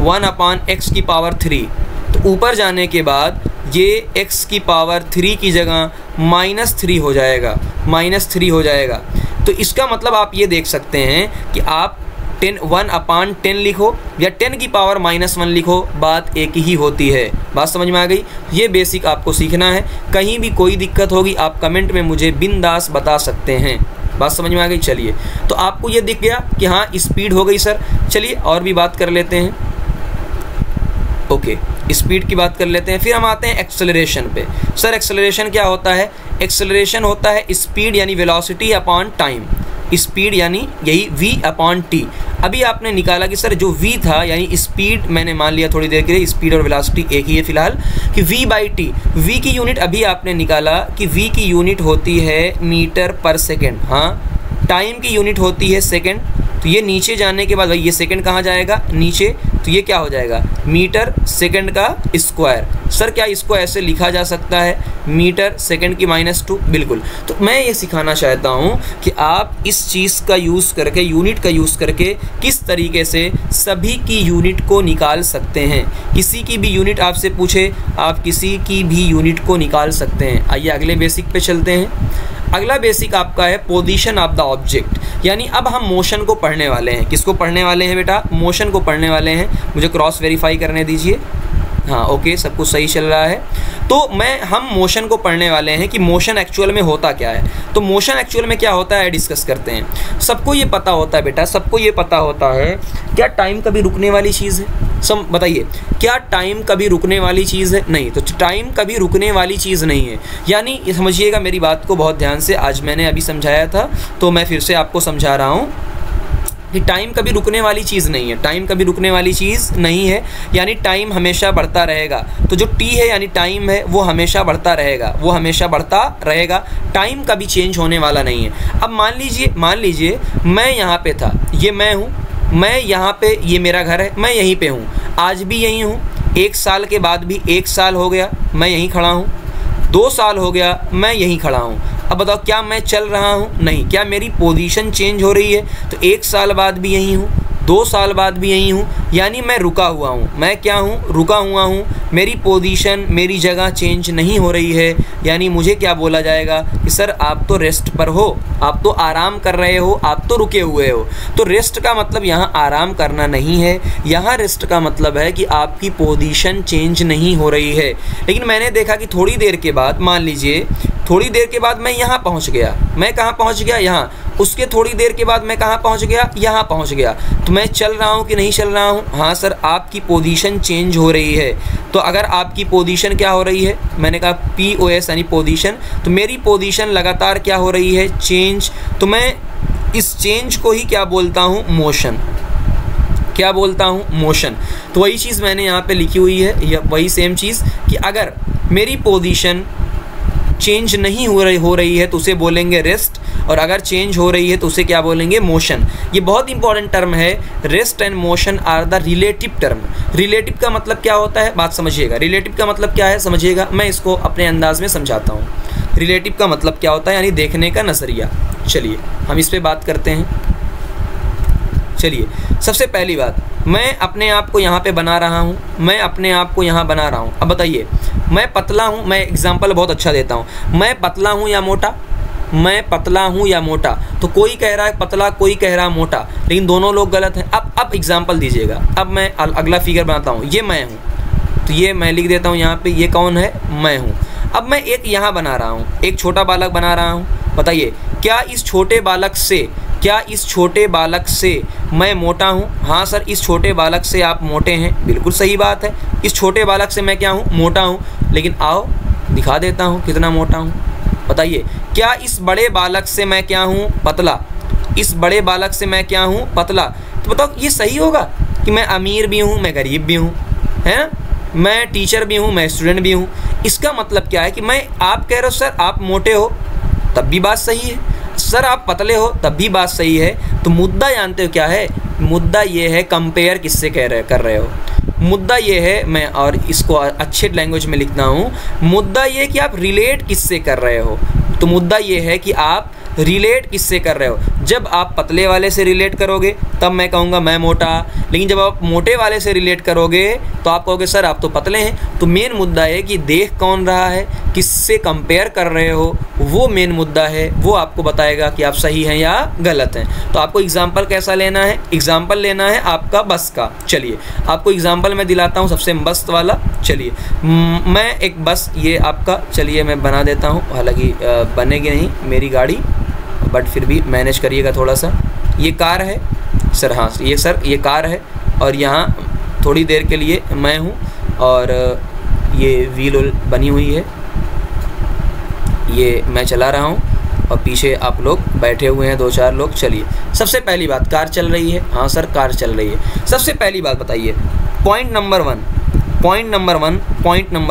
Speaker 1: 1/x⁻3, तो ऊपर जाने के बाद ये x की पावर 3 की जगह -3 हो जाएगा, -3 हो जाएगा। तो इसका मतलब आप ये देख सकते हैं कि आप 1/10 लिखो या 10 की पावर -1 लिखो, बात एक ही होती है। बात समझ में आ गई? ये बेसिक आपको सीखना है। कहीं भी कोई दिक्कत होगी आप कमेंट में मुझे बिंदास बता सकते हैं। बात समझ में आ गई? चलिए तो आपको ये दिख गया कि हाँ स्पीड हो गई सर। चलिए और भी बात कर लेते हैं। ओके, स्पीड की बात कर लेते हैं। फिर हम आते हैं एक्सेलरेशन पे। सर एक्सेलरेशन क्या होता है? एक्सेलरेशन होता है स्पीड यानी वेलोसिटी अपॉन टाइम। स्पीड यानी यही v/t। अभी आपने निकाला कि सर जो v था यानी स्पीड, मैंने मान लिया थोड़ी देर के लिए स्पीड और वेलोसिटी एक ही है फिलहाल, कि v/t। v की यूनिट अभी आपने निकाला कि v की यूनिट होती है मीटर पर सेकेंड। हाँ, टाइम की यूनिट होती है सेकेंड। तो ये नीचे जाने के बाद भाई ये सेकंड कहाँ जाएगा? नीचे। तो ये क्या हो जाएगा? मीटर सेकंड का स्क्वायर। सर क्या इसको ऐसे लिखा जा सकता है? मीटर सेकंड की -2। बिल्कुल। तो मैं ये सिखाना चाहता हूँ कि आप इस चीज़ का यूज़ करके, यूनिट का यूज़ करके किस तरीके से सभी की यूनिट को निकाल सकते हैं। किसी की भी यूनिट आपसे पूछे, आप किसी की भी यूनिट को निकाल सकते हैं। आइए अगले बेसिक पे चलते हैं। अगला बेसिक आपका है पोजीशन ऑफ द ऑब्जेक्ट। यानी अब हम मोशन को पढ़ने वाले हैं। किसको पढ़ने वाले हैं बेटा? मोशन को पढ़ने वाले हैं। मुझे क्रॉस वेरीफाई करने दीजिए। हाँ ओके, सब कुछ सही चल रहा है। तो हम मोशन को पढ़ने वाले हैं कि मोशन एक्चुअल में होता क्या है। तो मोशन एक्चुअल में क्या होता है डिस्कस करते हैं। सबको ये पता होता है बेटा, सबको ये पता होता है क्या टाइम कभी रुकने वाली चीज़ है? बताइए, क्या टाइम कभी रुकने वाली चीज़ है? नहीं। तो टाइम कभी रुकने वाली चीज़ नहीं है। यानी समझिएगा मेरी बात को बहुत ध्यान से, आज मैंने अभी समझाया था तो मैं फिर से आपको समझा रहा हूँ कि टाइम कभी रुकने वाली चीज़ नहीं है। टाइम कभी रुकने वाली चीज़ नहीं है, यानी टाइम हमेशा बढ़ता रहेगा। तो जो टी है यानी टाइम है, वो हमेशा बढ़ता रहेगा, वो हमेशा बढ़ता रहेगा। टाइम कभी चेंज होने वाला नहीं है। अब मान लीजिए मैं यहाँ पे था, ये मैं हूँ, मैं यहाँ पे, ये मेरा घर है, मैं यहीं पे हूँ, आज भी यहीं हूँ। 1 साल के बाद भी 1 साल हो गया मैं यहीं खड़ा हूँ, 2 साल हो गया मैं यहीं खड़ा हूँ। अब बताओ, क्या मैं चल रहा हूँ? नहीं। क्या मेरी पोजीशन चेंज हो रही है? तो 1 साल बाद भी यहीं हूँ, 2 साल बाद भी यहीं हूँ, यानी मैं रुका हुआ हूँ। मैं क्या हूँ? रुका हुआ हूँ। मेरी पोजीशन, मेरी जगह चेंज नहीं हो रही है। यानी मुझे क्या बोला जाएगा कि सर आप तो रेस्ट पर हो, आप तो आराम कर रहे हो, आप तो रुके हुए हो। तो रेस्ट का मतलब यहाँ आराम करना नहीं है, यहाँ रेस्ट का मतलब है कि आपकी पोजीशन चेंज नहीं हो रही है। लेकिन मैंने देखा कि थोड़ी देर के बाद, मान लीजिए थोड़ी देर के बाद मैं यहाँ पहुँच गया। मैं कहाँ पहुँच गया? यहाँ। उसके थोड़ी देर के बाद मैं कहाँ पहुँच गया? यहाँ पहुँच गया। तो मैं चल रहा हूँ कि नहीं चल रहा हूँ? हाँ सर, आपकी पोजीशन चेंज हो रही है। तो अगर आपकी पोजीशन क्या हो रही है? मैंने कहा POS यानी पोजीशन। तो मेरी पोजीशन लगातार क्या हो रही है? चेंज। तो मैं इस चेंज को ही क्या बोलता हूँ? मोशन। क्या बोलता हूँ? मोशन। तो वही चीज़ मैंने यहाँ पे लिखी हुई है, या वही सेम चीज़ कि अगर मेरी पोजीशन चेंज नहीं हो रही है तो उसे बोलेंगे रेस्ट, और अगर चेंज हो रही है तो उसे क्या बोलेंगे? मोशन। ये बहुत इंपॉर्टेंट टर्म है। Rest and motion are the relative term. Relative का मतलब क्या होता है? बात समझिएगा। रिलेटिव का मतलब क्या है समझिएगा, मैं इसको अपने अंदाज में समझाता हूँ। रिलेटिव का मतलब क्या होता है? यानी देखने का नज़रिया। चलिए हम इस पर बात करते हैं। चलिए, सबसे पहली बात, मैं अपने आप को यहाँ पे बना रहा हूँ, मैं अपने आप को यहाँ बना रहा हूँ। अब बताइए, मैं पतला हूँ, मैं एग्जांपल बहुत अच्छा देता हूँ, मैं पतला हूँ या मोटा? मैं पतला हूँ या मोटा? तो कोई कह रहा है पतला, कोई कह रहा है मोटा, लेकिन दोनों लोग गलत हैं। अब एग्जांपल दीजिएगा। अब मैं अगला फिगर बनाता हूँ, ये मैं हूँ, तो ये मैं लिख देता हूँ यहाँ पे, ये कौन है? मैं हूँ। अब मैं एक यहाँ बना रहा हूँ, एक छोटा बालक बना रहा हूँ। बताइए, क्या इस छोटे बालक से मैं मोटा हूँ? हाँ सर, इस छोटे बालक से आप मोटे हैं, बिल्कुल सही बात है। इस छोटे बालक से मैं क्या हूँ? मोटा हूँ। लेकिन आओ दिखा देता हूँ कितना मोटा हूँ। बताइए, क्या इस बड़े बालक से मैं क्या हूँ? पतला। इस बड़े बालक से मैं क्या हूँ? पतला। तो बताओ, ये सही होगा कि मैं अमीर भी हूँ, मैं गरीब भी हूँ, है ना? मैं टीचर भी हूँ, मैं स्टूडेंट भी हूँ। इसका मतलब क्या है कि आप कह रहे हो सर आप मोटे हो, तब भी बात सही है, सर आप पतले हो, तब भी बात सही है। तो मुद्दा जानते हो क्या है? मुद्दा ये है, कंपेयर किससे कर रहे हो। मुद्दा ये है, मैं और इसको अच्छे लैंग्वेज में लिखता हूँ, मुद्दा ये कि आप रिलेट किससे कर रहे हो। तो मुद्दा ये है कि आप रिलेट किससे कर रहे हो। जब आप पतले वाले से रिलेट करोगे तब मैं कहूँगा मैं मोटा, लेकिन जब आप मोटे वाले से रिलेट करोगे तो आप कहोगे सर आप तो पतले हैं। तो मेन मुद्दा है कि देख कौन रहा है, किससे कंपेयर कर रहे हो, वो मेन मुद्दा है। वो आपको बताएगा कि आप सही हैं या गलत हैं। तो आपको एग्जाम्पल कैसा लेना है? एग्जाम्पल लेना है आपका बस का। चलिए आपको एग्जाम्पल मैं दिलाता हूँ सबसे मस्त वाला। चलिए मैं एक बस, ये आपका, चलिए मैं बना देता हूँ, हालांकि बनेगी नहीं मेरी गाड़ी, बट फिर भी मैनेज करिएगा थोड़ा सा। ये कार है सर, हाँ ये सर ये कार है, और यहाँ थोड़ी देर के लिए मैं हूँ, और ये व्हील बनी हुई है, ये मैं चला रहा हूँ, और पीछे आप लोग बैठे हुए हैं 2-4 लोग। चलिए सबसे पहली बात, कार चल रही है। हाँ सर कार चल रही है। सबसे पहली बात बताइए, पॉइंट नंबर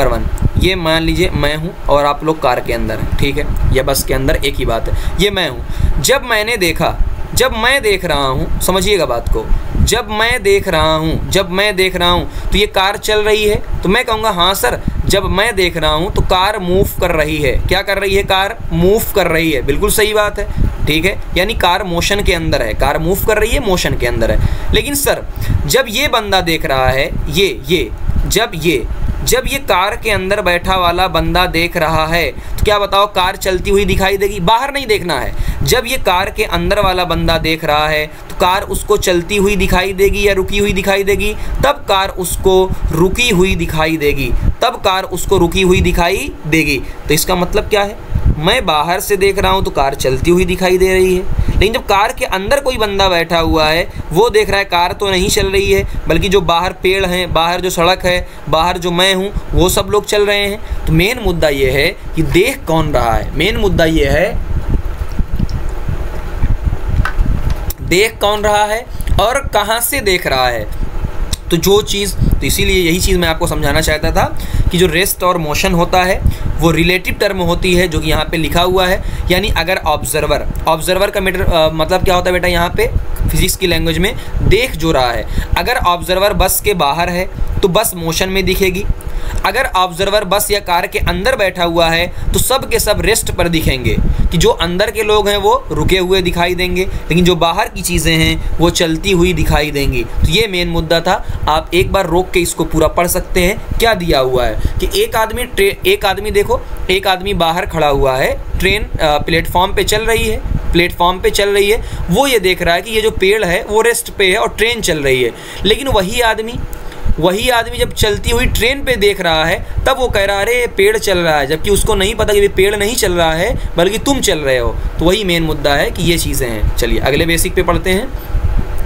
Speaker 1: वन, ये मान लीजिए मैं हूँ और आप लोग कार के अंदर हैं, ठीक है, या बस के अंदर, एक ही बात है। ये मैं हूँ। जब मैं देख रहा हूँ, समझिएगा बात को, जब मैं देख रहा हूँ तो ये कार चल रही है। तो मैं कहूँगा हाँ सर, जब मैं देख रहा हूँ तो कार मूव कर रही है। क्या कर रही है? कार मूव कर रही है, बिल्कुल सही बात है, ठीक है। यानी कार मोशन के अंदर है, कार मूव कर रही है, मोशन के अंदर है। लेकिन सर जब ये बंदा देख रहा है, जब ये कार के अंदर बैठा वाला बंदा देख रहा है, तो क्या बताओ कार चलती हुई दिखाई देगी? बाहर नहीं देखना है। जब ये कार के अंदर वाला बंदा देख रहा है तो कार उसको चलती हुई दिखाई देगी या रुकी हुई दिखाई देगी? तब कार उसको रुकी हुई दिखाई देगी, तो इसका मतलब क्या है? मैं बाहर से देख रहा हूँ तो कार चलती हुई दिखाई दे रही है, लेकिन जब कार के अंदर कोई बंदा बैठा हुआ है वो देख रहा है कार तो नहीं चल रही है, बल्कि जो बाहर पेड़ हैं, बाहर जो सड़क है, बाहर जो मैं हूँ, वो सब लोग चल रहे हैं। तो मेन मुद्दा ये है कि देख कौन रहा है, मेन मुद्दा ये है देख कौन रहा है और कहाँ से देख रहा है। तो जो चीज़, तो इसीलिए यही चीज़ मैं आपको समझाना चाहता था कि जो रेस्ट और मोशन होता है वो रिलेटिव टर्म होती है, जो कि यहाँ पे लिखा हुआ है। यानी अगर ऑब्जर्वर का मतलब क्या होता है बेटा, यहाँ पे फिजिक्स की लैंग्वेज में देख जो रहा है, अगर ऑब्जर्वर बस के बाहर है तो बस मोशन में दिखेगी, अगर ऑब्जर्वर बस या कार के अंदर बैठा हुआ है तो सब के सब रेस्ट पर दिखेंगे, कि जो अंदर के लोग हैं वो रुके हुए दिखाई देंगे, लेकिन जो बाहर की चीज़ें हैं वो चलती हुई दिखाई देंगी। तो ये मेन मुद्दा था। आप एक बार रोक के इसको पूरा पढ़ सकते हैं। क्या दिया हुआ है कि एक आदमी देखो, एक आदमी बाहर खड़ा हुआ है, ट्रेन प्लेटफॉर्म पे चल रही है, वो ये देख रहा है कि ये जो पेड़ है वो रेस्ट पे है और ट्रेन चल रही है, लेकिन वही आदमी जब चलती हुई ट्रेन पे देख रहा है तब वो कह रहा है अरे पेड़ चल रहा है, जबकि उसको नहीं पता कि ये पेड़ नहीं चल रहा है बल्कि तुम चल रहे हो। तो वही मेन मुद्दा है कि ये चीज़ें हैं। चलिए अगले बेसिक पे पढ़ते हैं।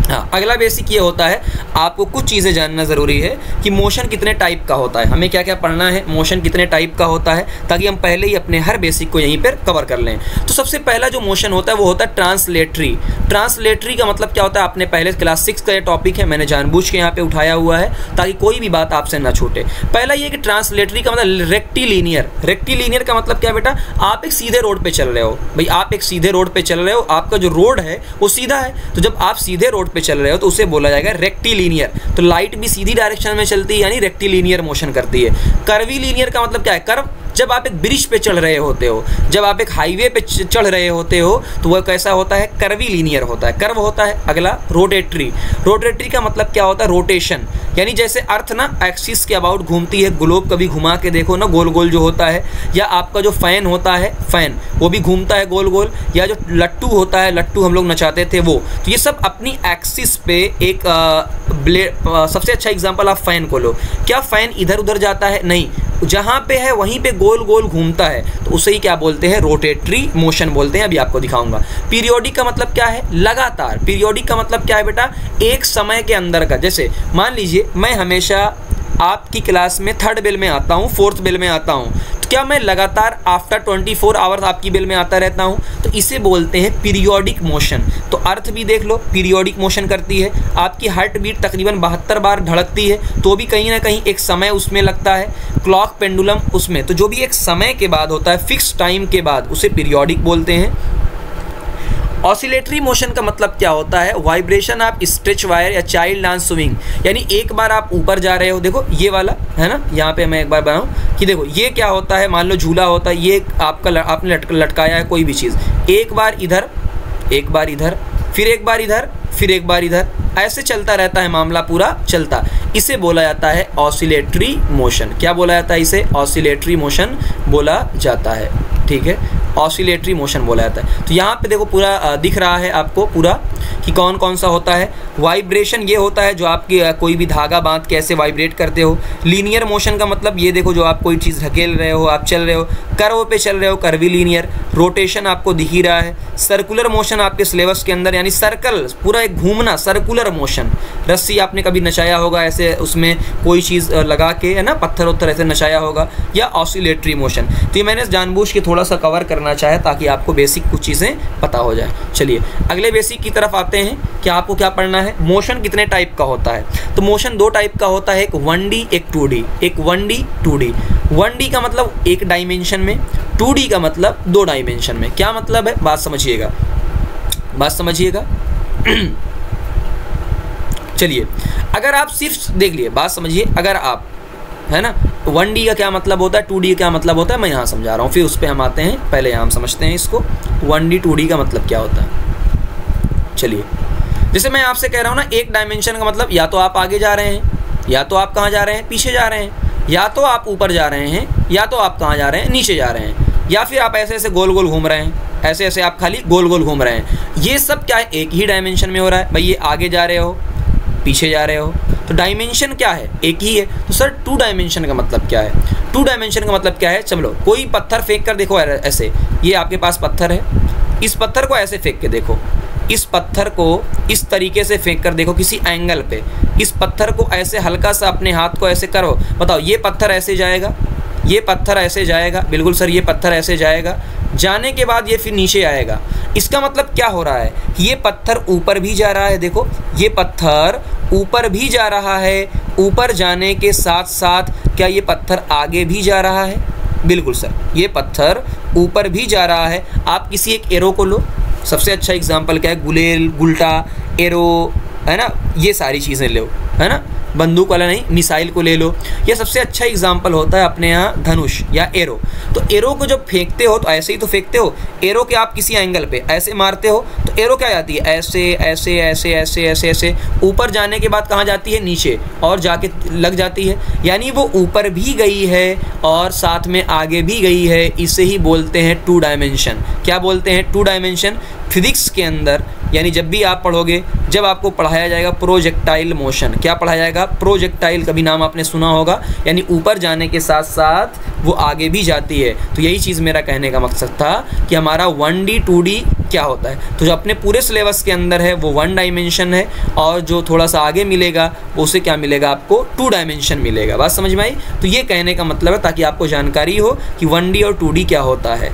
Speaker 1: हाँ, अगला बेसिक ये होता है, आपको कुछ चीज़ें जानना ज़रूरी है कि मोशन कितने टाइप का होता है, हमें क्या क्या पढ़ना है, मोशन कितने टाइप का होता है, ताकि हम पहले ही अपने हर बेसिक को यहीं पर कवर कर लें। तो सबसे पहला जो मोशन होता है वो होता है ट्रांसलेटरी का मतलब क्या होता है, आपने पहले क्लास 6 का ये टॉपिक है, मैंने जानबूझ के यहाँ पे उठाया हुआ है ताकि कोई भी बात आपसे ना छूटे। पहला ये कि ट्रांसलेटरी का मतलब रेक्टिलीनियर का मतलब क्या है बेटा, आप एक सीधे रोड पे चल रहे हो, भाई आप एक सीधे रोड पे चल रहे हो, आपका जो रोड है वो सीधा है, तो जब आप सीधे रोड पे चल रहे हो तो उसे बोला जाएगा रेक्टिलीनियर। तो लाइट भी सीधी डायरेक्शन में चलती है यानी रेक्टिलीनियर मोशन करती है। कर्वीलीनियर का मतलब क्या है, कर्व, जब आप एक ब्रिज पे चढ़ रहे होते हो, जब आप एक हाईवे पे चढ़ रहे होते हो तो वह कैसा होता है, कर्वीलीनियर होता है, कर्व होता है। अगला रोटेटरी का मतलब क्या होता है, रोटेशन, यानी जैसे अर्थ ना एक्सिस के अबाउट घूमती है, ग्लोब कभी घुमा के देखो ना, गोल गोल जो होता है, या आपका जो फैन होता है, फैन वो भी घूमता है गोल गोल, या जो लट्टू होता है, लट्टू हम लोग नचाते थे वो, तो ये सब अपनी एक्सिस पे एक सबसे अच्छा एग्जांपल आप फैन को लो। क्या फैन इधर उधर जाता है, नहीं, जहाँ पे है वहीं पे गोल गोल घूमता है, तो उसे ही क्या बोलते हैं, रोटेटरी मोशन बोलते हैं। अभी आपको दिखाऊंगा। पीरियोडिक का मतलब क्या है, लगातार। पीरियोडिक का मतलब क्या है बेटा, एक समय के अंदर का। जैसे मान लीजिए मैं हमेशा आपकी क्लास में 3rd बेल में आता हूँ, 4th बेल में आता हूँ, तो क्या मैं लगातार आफ्टर 24 आवर्स आपकी बेल में आता रहता हूँ, तो इसे बोलते हैं पीरियोडिक मोशन। तो अर्थ भी देख लो पीरियोडिक मोशन करती है, आपकी हार्ट बीट तकरीबन 72 बार धड़कती है, तो भी कहीं ना कहीं एक समय उसमें लगता है। क्लॉक पेंडुलम उसमें, तो जो भी एक समय के बाद होता है, फिक्स टाइम के बाद, उसे पीरियोडिक बोलते हैं। ऑसिलेटरी मोशन का मतलब क्या होता है, वाइब्रेशन ऑफ स्ट्रेच वायर या चाइल्ड डांस स्विंग, यानी एक बार आप ऊपर जा रहे हो, देखो ये वाला है ना, यहाँ पे मैं एक बार बनाऊँ कि देखो ये क्या होता है, मान लो झूला होता है, ये आपका आपने लटकाया है कोई भी चीज़, एक बार इधर, एक बार इधर, फिर एक बार इधर, फिर एक बार इधर, ऐसे चलता रहता है मामला पूरा चलता, इसे बोला जाता है ऑसिलेटरी मोशन। क्या बोला जाता है इसे, ऑसिलेटरी मोशन बोला जाता है, ठीक है, ऑसिलेटरी मोशन बोला जाता है। तो यहाँ पे देखो पूरा दिख रहा है आपको पूरा कि कौन कौन सा होता है। वाइब्रेशन ये होता है जो आपकी कोई भी धागा बांध के ऐसे वाइब्रेट करते हो। लीनियर मोशन का मतलब ये देखो जो आप कोई चीज़ ढकेल रहे हो, आप चल रहे हो, कर्व पे चल रहे हो, कर्वी लीनियर। रोटेशन आपको दिख ही रहा है। सर्कुलर मोशन आपके सिलेबस के अंदर, यानी सर्कल, पूरा एक घूमना, सर्कुलर मोशन। रस्सी आपने कभी नचाया होगा ऐसे, उसमें कोई चीज़ लगा के, है ना, पत्थर उत्थर ऐसे नचाया होगा, या ऑसिलेटरी मोशन। तो ये मैंने जानबूझ के थोड़ा सा कवर करना चाहे ताकि आपको बेसिक कुछ चीज़ें पता हो जाए। चलिए अगले बेसिक की तरफ आते हैं कि आपको क्या पढ़ना है, मोशन कितने टाइप का होता है। तो मोशन 2 टाइप का होता है, एक 1D एक 2D। एक 1D 2D। 1D का मतलब एक डायमेंशन में, 2D का मतलब 2 डायमेंशन में। क्या मतलब है, बात समझिएगा, बात समझिएगा। चलिए अगर आप सिर्फ देख लिए, बात समझिए, अगर आप, है ना, 1D का क्या मतलब होता है, 2D का क्या मतलब होता है, मैं यहाँ समझा रहा हूँ, फिर उस पर हम आते हैं। पहले यहाँ हम समझते हैं इसको, 1D 2D का मतलब क्या होता है। चलिए जैसे मैं आपसे कह रहा हूँ ना, एक डायमेंशन का मतलब या तो आप आगे जा रहे हैं, या तो आप कहाँ जा रहे हैं, पीछे जा रहे हैं, या तो आप ऊपर जा रहे हैं, या तो आप कहाँ जा रहे हैं, नीचे जा रहे हैं, या फिर आप ऐसे ऐसे गोल गोल घूम रहे हैं, ऐसे ऐसे आप खाली गोल गोल घूम रहे हैं। ये सब क्या है, एक ही डायमेंशन में हो रहा है। भाई ये आगे जा रहे हो, पीछे जा रहे हो, तो डायमेंशन क्या है, एक ही है। तो सर 2 डायमेंशन का मतलब क्या है? 2 डायमेंशन का मतलब क्या है? चलो कोई पत्थर फेंक कर देखो ऐसे, ये आपके पास पत्थर है, इस पत्थर को ऐसे फेंक के देखो, इस पत्थर को इस तरीके से फेंक कर देखो किसी एंगल पे, इस पत्थर को ऐसे हल्का सा अपने हाथ को ऐसे करो, बताओ ये पत्थर ऐसे जाएगा, ये पत्थर ऐसे जाएगा, बिल्कुल सर ये पत्थर ऐसे जाएगा, जाने के बाद ये फिर नीचे आएगा। इसका मतलब क्या हो रहा है? ये पत्थर ऊपर भी जा रहा है, देखो ये पत्थर ऊपर भी जा रहा है, ऊपर जाने के साथ साथ क्या ये पत्थर आगे भी जा रहा है? बिल्कुल सर ये पत्थर ऊपर भी जा रहा है। आप किसी एक एरो को लो, सबसे अच्छा एग्जाम्पल क्या है? गुलेल, गुल्टा, एरो, है ना, ये सारी चीज़ें लो, है ना, बंदूक वाला नहीं, मिसाइल को ले लो, ये सबसे अच्छा एग्जाम्पल होता है अपने यहाँ धनुष या एरो। तो एरो को जब फेंकते हो तो ऐसे ही तो फेंकते हो, एरो के आप किसी एंगल पे ऐसे मारते हो तो एरो क्या जाती है? ऐसे ऐसे ऐसे ऐसे ऐसे ऐसे, ऊपर जाने के बाद कहाँ जाती है? नीचे, और जाके लग जाती है, यानी वो ऊपर भी गई है और साथ में आगे भी गई है। इसे ही बोलते हैं 2 डायमेंशन। क्या बोलते हैं? 2 डायमेंशन। फिजिक्स के अंदर यानी जब भी आप पढ़ोगे, जब आपको पढ़ाया जाएगा प्रोजेक्टाइल मोशन, क्या पढ़ाया जाएगा? प्रोजेक्टाइल, कभी नाम आपने सुना होगा, यानी ऊपर जाने के साथ साथ वो आगे भी जाती है। तो यही चीज़ मेरा कहने का मकसद था कि हमारा 1D 2D क्या होता है। तो जो अपने पूरे सिलेबस के अंदर है वो 1 डायमेंशन है, और जो थोड़ा सा आगे मिलेगा उसे क्या मिलेगा? आपको 2 डायमेंशन मिलेगा। बात समझ में आई? तो ये कहने का मतलब है ताकि आपको जानकारी हो कि 1D और 2D क्या होता है।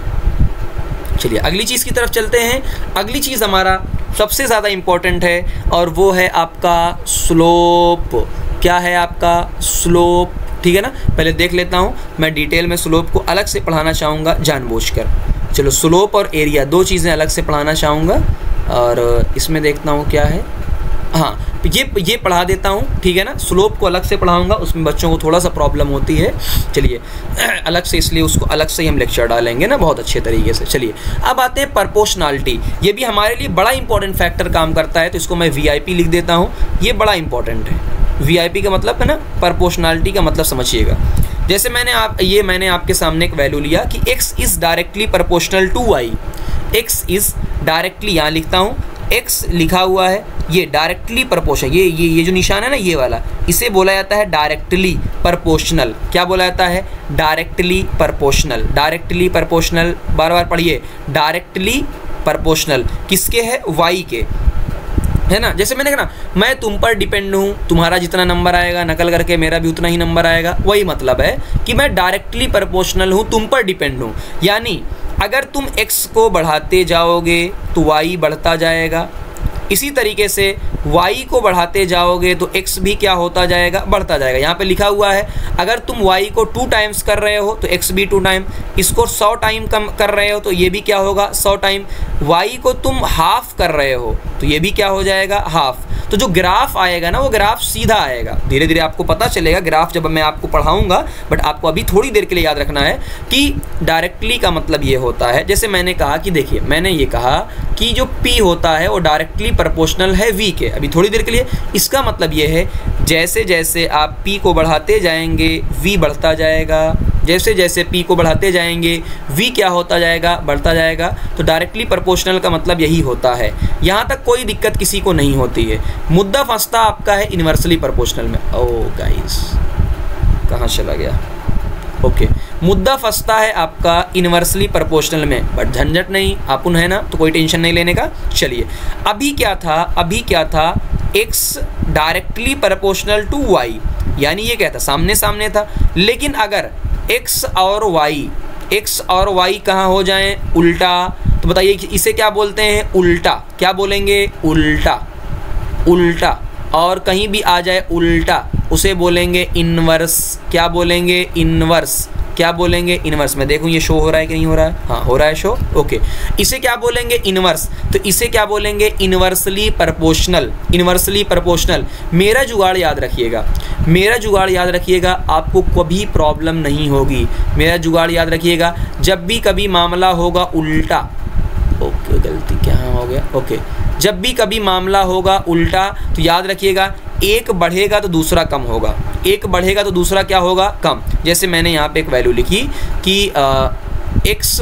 Speaker 1: चलिए अगली चीज़ की तरफ चलते हैं। अगली चीज़ हमारा सबसे ज़्यादा इम्पोर्टेंट है और वो है आपका स्लोप। क्या है आपका? स्लोप, ठीक है ना। पहले देख लेता हूँ, मैं डिटेल में स्लोप को अलग से पढ़ाना चाहूँगा जानबूझकर। चलो स्लोप और एरिया 2 चीज़ें अलग से पढ़ाना चाहूँगा, और इसमें देखता हूँ क्या है। हाँ, ये पढ़ा देता हूँ, ठीक है ना। स्लोप को अलग से पढ़ाऊंगा, उसमें बच्चों को थोड़ा सा प्रॉब्लम होती है। चलिए अलग से, इसलिए उसको अलग से ही हम लेक्चर डालेंगे ना बहुत अच्छे तरीके से। चलिए अब आते हैं प्रोपोर्शनैलिटी। ये भी हमारे लिए बड़ा इंपॉर्टेंट फैक्टर काम करता है, तो इसको मैं VIP लिख देता हूँ। ये बड़ा इंपॉर्टेंट है। VIP का मतलब है ना, प्रोपोर्शनैलिटी का मतलब समझिएगा। जैसे मैंने आपके सामने एक वैल्यू लिया कि x is directly proportional to y। x is directly, यहाँ लिखता हूँ x लिखा हुआ है, ये डायरेक्टली प्रोपोर्शनल, ये जो निशान है ना ये वाला, इसे बोला जाता है डायरेक्टली प्रोपोर्शनल। क्या बोला जाता है? Directly proportional. डायरेक्टली प्रोपोर्शनल, बार बार पढ़िए, डायरेक्टली प्रोपोर्शनल किसके है? y के, है ना। जैसे मैंने कहा ना, मैं तुम पर डिपेंड हूँ, तुम्हारा जितना नंबर आएगा नकल करके मेरा भी उतना ही नंबर आएगा। वही मतलब है कि मैं डायरेक्टली प्रोपोर्शनल हूँ, तुम पर डिपेंड हूँ। यानी अगर तुम x को बढ़ाते जाओगे तो y बढ़ता जाएगा, इसी तरीके से y को बढ़ाते जाओगे तो x भी क्या होता जाएगा? बढ़ता जाएगा। यहाँ पे लिखा हुआ है अगर तुम y को 2 टाइम्स कर रहे हो तो x भी 2 टाइम, इसको 100 टाइम कम कर रहे हो तो ये भी क्या होगा? 100 टाइम। y को तुम हाफ कर रहे हो तो ये भी क्या हो जाएगा? हाफ। तो जो ग्राफ आएगा ना वो ग्राफ सीधा आएगा। धीरे धीरे आपको पता चलेगा ग्राफ जब मैं आपको पढ़ाऊंगा, बट आपको अभी थोड़ी देर के लिए याद रखना है कि डायरेक्टली का मतलब ये होता है। जैसे मैंने कहा कि देखिए, मैंने ये कहा कि जो P होता है वो डायरेक्टली प्रोपोर्शनल है V के, अभी थोड़ी देर के लिए। इसका मतलब ये है जैसे जैसे आप P को बढ़ाते जाएंगे V बढ़ता जाएगा, जैसे जैसे P को बढ़ाते जाएंगे V क्या होता जाएगा? बढ़ता जाएगा। तो डायरेक्टली प्रोपोर्शनल का मतलब यही होता है। यहाँ तक कोई दिक्कत किसी को नहीं होती है। मुद्दा फंसता आपका है इन्वर्सली प्रोपोर्शनल में। ओह गाइस, कहाँ चला गया? ओके, मुद्दा फंसता है आपका इन्वर्सली प्रोपोर्शनल में, बट झंझट नहीं, आपुन है ना, तो कोई टेंशन नहीं लेने का। चलिए अभी क्या था? x directly proportional to y, यानी ये क्या था? सामने सामने था। लेकिन अगर x और y कहाँ हो जाएं? उल्टा, तो बताइए इसे क्या बोलते हैं? उल्टा। क्या बोलेंगे? उल्टा। उल्टा। और कहीं भी आ जाए उल्टा उसे बोलेंगे इन्वर्स। क्या बोलेंगे? इन्वर्स। क्या बोलेंगे? इन्वर्स। मैं देखूं ये शो हो रहा है कि नहीं हो रहा है? हाँ हो रहा है शो। ओके, इसे क्या बोलेंगे? इन्वर्स। तो इसे क्या बोलेंगे? Inversely proportional. Inversely proportional. मेरा जुगाड़ याद रखिएगा, मेरा जुगाड़ याद रखिएगा, आपको कभी प्रॉब्लम नहीं होगी। मेरा जुगाड़ याद रखिएगा, जब भी कभी मामला होगा उल्टा, ओके गलती क्या हो गया, ओके, जब भी कभी मामला होगा उल्टा तो याद रखिएगा एक बढ़ेगा तो दूसरा कम होगा, एक बढ़ेगा तो दूसरा क्या होगा? कम। जैसे मैंने यहाँ पे एक वैल्यू लिखी कि x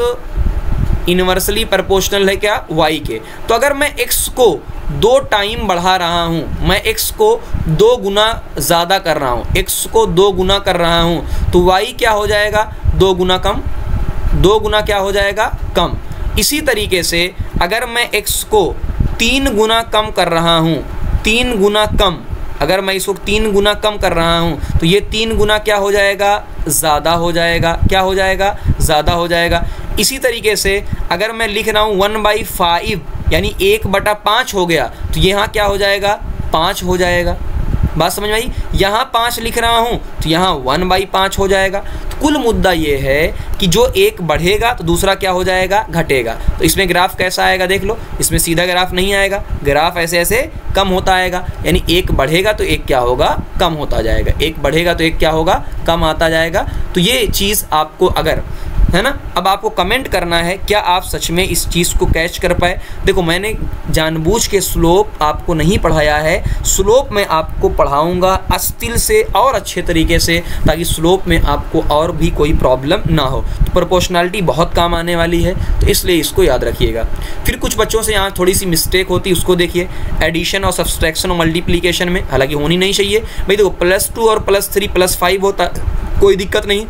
Speaker 1: इन्वर्सली प्रोपोर्शनल है क्या? y के। तो अगर मैं x को 2 टाइम बढ़ा रहा हूँ, मैं x को 2 गुना ज़्यादा कर रहा हूँ, x को 2 गुना कर रहा हूँ, तो y क्या हो जाएगा? 2 गुना कम, 2 गुना क्या हो जाएगा? कम। इसी तरीके से अगर मैं x को 3 गुना कम कर रहा हूँ, 3 गुना कम, अगर मैं इसको 3 गुना कम कर रहा हूँ तो ये 3 गुना क्या हो जाएगा? ज़्यादा हो जाएगा। क्या हो जाएगा? ज़्यादा हो जाएगा। इसी तरीके से अगर मैं लिख रहा हूँ 1/5 यानी 1/5 हो गया, तो यहाँ क्या हो जाएगा? 5 हो जाएगा। बात समझ में आई? यहाँ 5 लिख रहा हूँ तो यहाँ 1/5 हो जाएगा। तो कुल मुद्दा ये है कि जो एक बढ़ेगा तो दूसरा क्या हो जाएगा? घटेगा। तो इसमें ग्राफ कैसा आएगा देख लो, इसमें सीधा ग्राफ नहीं आएगा, ग्राफ ऐसे ऐसे कम होता आएगा, यानी एक बढ़ेगा तो एक क्या होगा? कम होता जाएगा, एक बढ़ेगा तो एक क्या होगा? कम आता जाएगा। तो ये चीज़ आपको अगर है ना, अब आपको कमेंट करना है क्या आप सच में इस चीज़ को कैच कर पाए। देखो मैंने जानबूझ के स्लोप आपको नहीं पढ़ाया है, स्लोप मैं आपको पढ़ाऊंगा अस्तिल से और अच्छे तरीके से, ताकि स्लोप में आपको और भी कोई प्रॉब्लम ना हो। तो प्रोपोर्शनलिटी बहुत काम आने वाली है, तो इसलिए इसको याद रखिएगा। फिर कुछ बच्चों से यहाँ थोड़ी सी मिस्टेक होती है, उसको देखिए। एडिशन और सब्सट्रैक्शन और मल्टीप्लिकेशन में हालांकि होनी नहीं चाहिए भाई। देखो +2 और +3 +5 होता, कोई दिक्कत नहीं,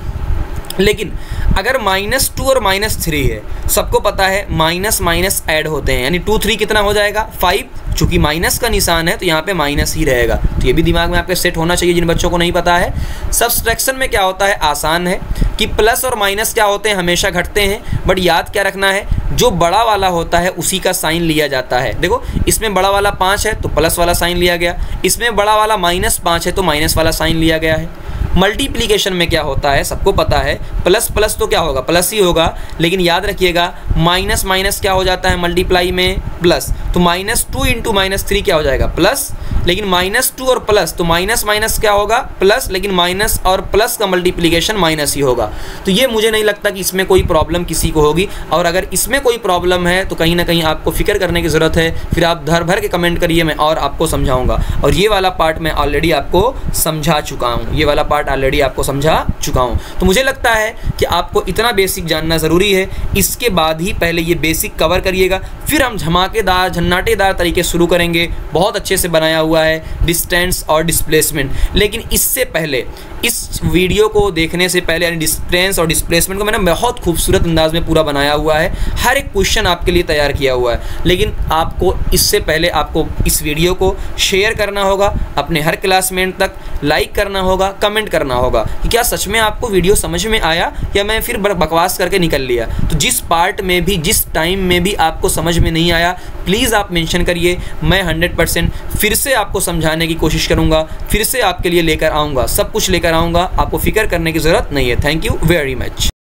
Speaker 1: लेकिन अगर -2 और -3 है, सबको पता है माइनस माइनस ऐड होते हैं, यानी 2 3 कितना हो जाएगा? 5। चूँकि माइनस का निशान है तो यहाँ पे माइनस ही रहेगा, तो ये भी दिमाग में आपके सेट होना चाहिए जिन बच्चों को नहीं पता है। सब्सट्रैक्शन में क्या होता है? आसान है कि प्लस और माइनस क्या होते हैं? हमेशा घटते हैं, बट याद क्या रखना है? जो बड़ा वाला होता है उसी का साइन लिया जाता है। देखो इसमें बड़ा वाला 5 है तो प्लस वाला साइन लिया गया, इसमें बड़ा वाला -5 है तो माइनस वाला साइन लिया गया है। मल्टीप्लिकेशन में क्या होता है? सबको पता है, प्लस प्लस तो क्या होगा? प्लस ही होगा, लेकिन याद रखिएगा माइनस माइनस क्या हो जाता है मल्टीप्लाई में? प्लस। तो -2 × -3 क्या हो जाएगा? प्लस। लेकिन -2 और प्लस, तो माइनस माइनस क्या होगा? प्लस, लेकिन माइनस और प्लस का मल्टीप्लिकेशन माइनस ही होगा। तो ये मुझे नहीं लगता कि इसमें कोई प्रॉब्लम किसी को होगी, और अगर इसमें कोई प्रॉब्लम है तो कहीं ना कहीं आपको फिक्र करने की ज़रूरत है। फिर आप भर के कमेंट करिए, मैं और आपको समझाऊंगा। और ये वाला पार्ट मैं ऑलरेडी आपको समझा चुका हूँ, ये वाला पार्ट ऑलरेडी आपको समझा चुका हूँ। तो मुझे लगता है कि आपको इतना बेसिक जानना ज़रूरी है, इसके बाद ही पहले ये बेसिक कवर करिएगा, फिर हम धमाकेदार झन्नाटेदार तरीके शुरू करेंगे। बहुत अच्छे से बनाया हुआ है डिस्टेंस और डिस्प्लेसमेंट, लेकिन इससे पहले इस वीडियो को देखने से पहले, यानी डिस्टेंस और डिस्प्लेसमेंट को मैंने बहुत खूबसूरत अंदाज में पूरा बनाया हुआ है, हर एक क्वेश्चन आपके लिए तैयार किया हुआ है। लेकिन आपको इससे पहले आपको इस वीडियो को शेयर करना होगा अपने हर क्लासमेट तक, लाइक करना होगा, कमेंट करना होगा कि क्या सच में आपको वीडियो समझ में आया या मैं फिर बकवास करके निकल लिया। तो जिस पार्ट में भी, जिस टाइम में भी आपको समझ में नहीं आया, प्लीज़ आप मेंशन करिए, मैं 100% फिर से आपको समझाने की कोशिश करूँगा, फिर से आपके लिए लेकर आऊँगा, सब कुछ लेकर आऊँगा, आपको फिक्र करने की ज़रूरत नहीं है। Thank you very much.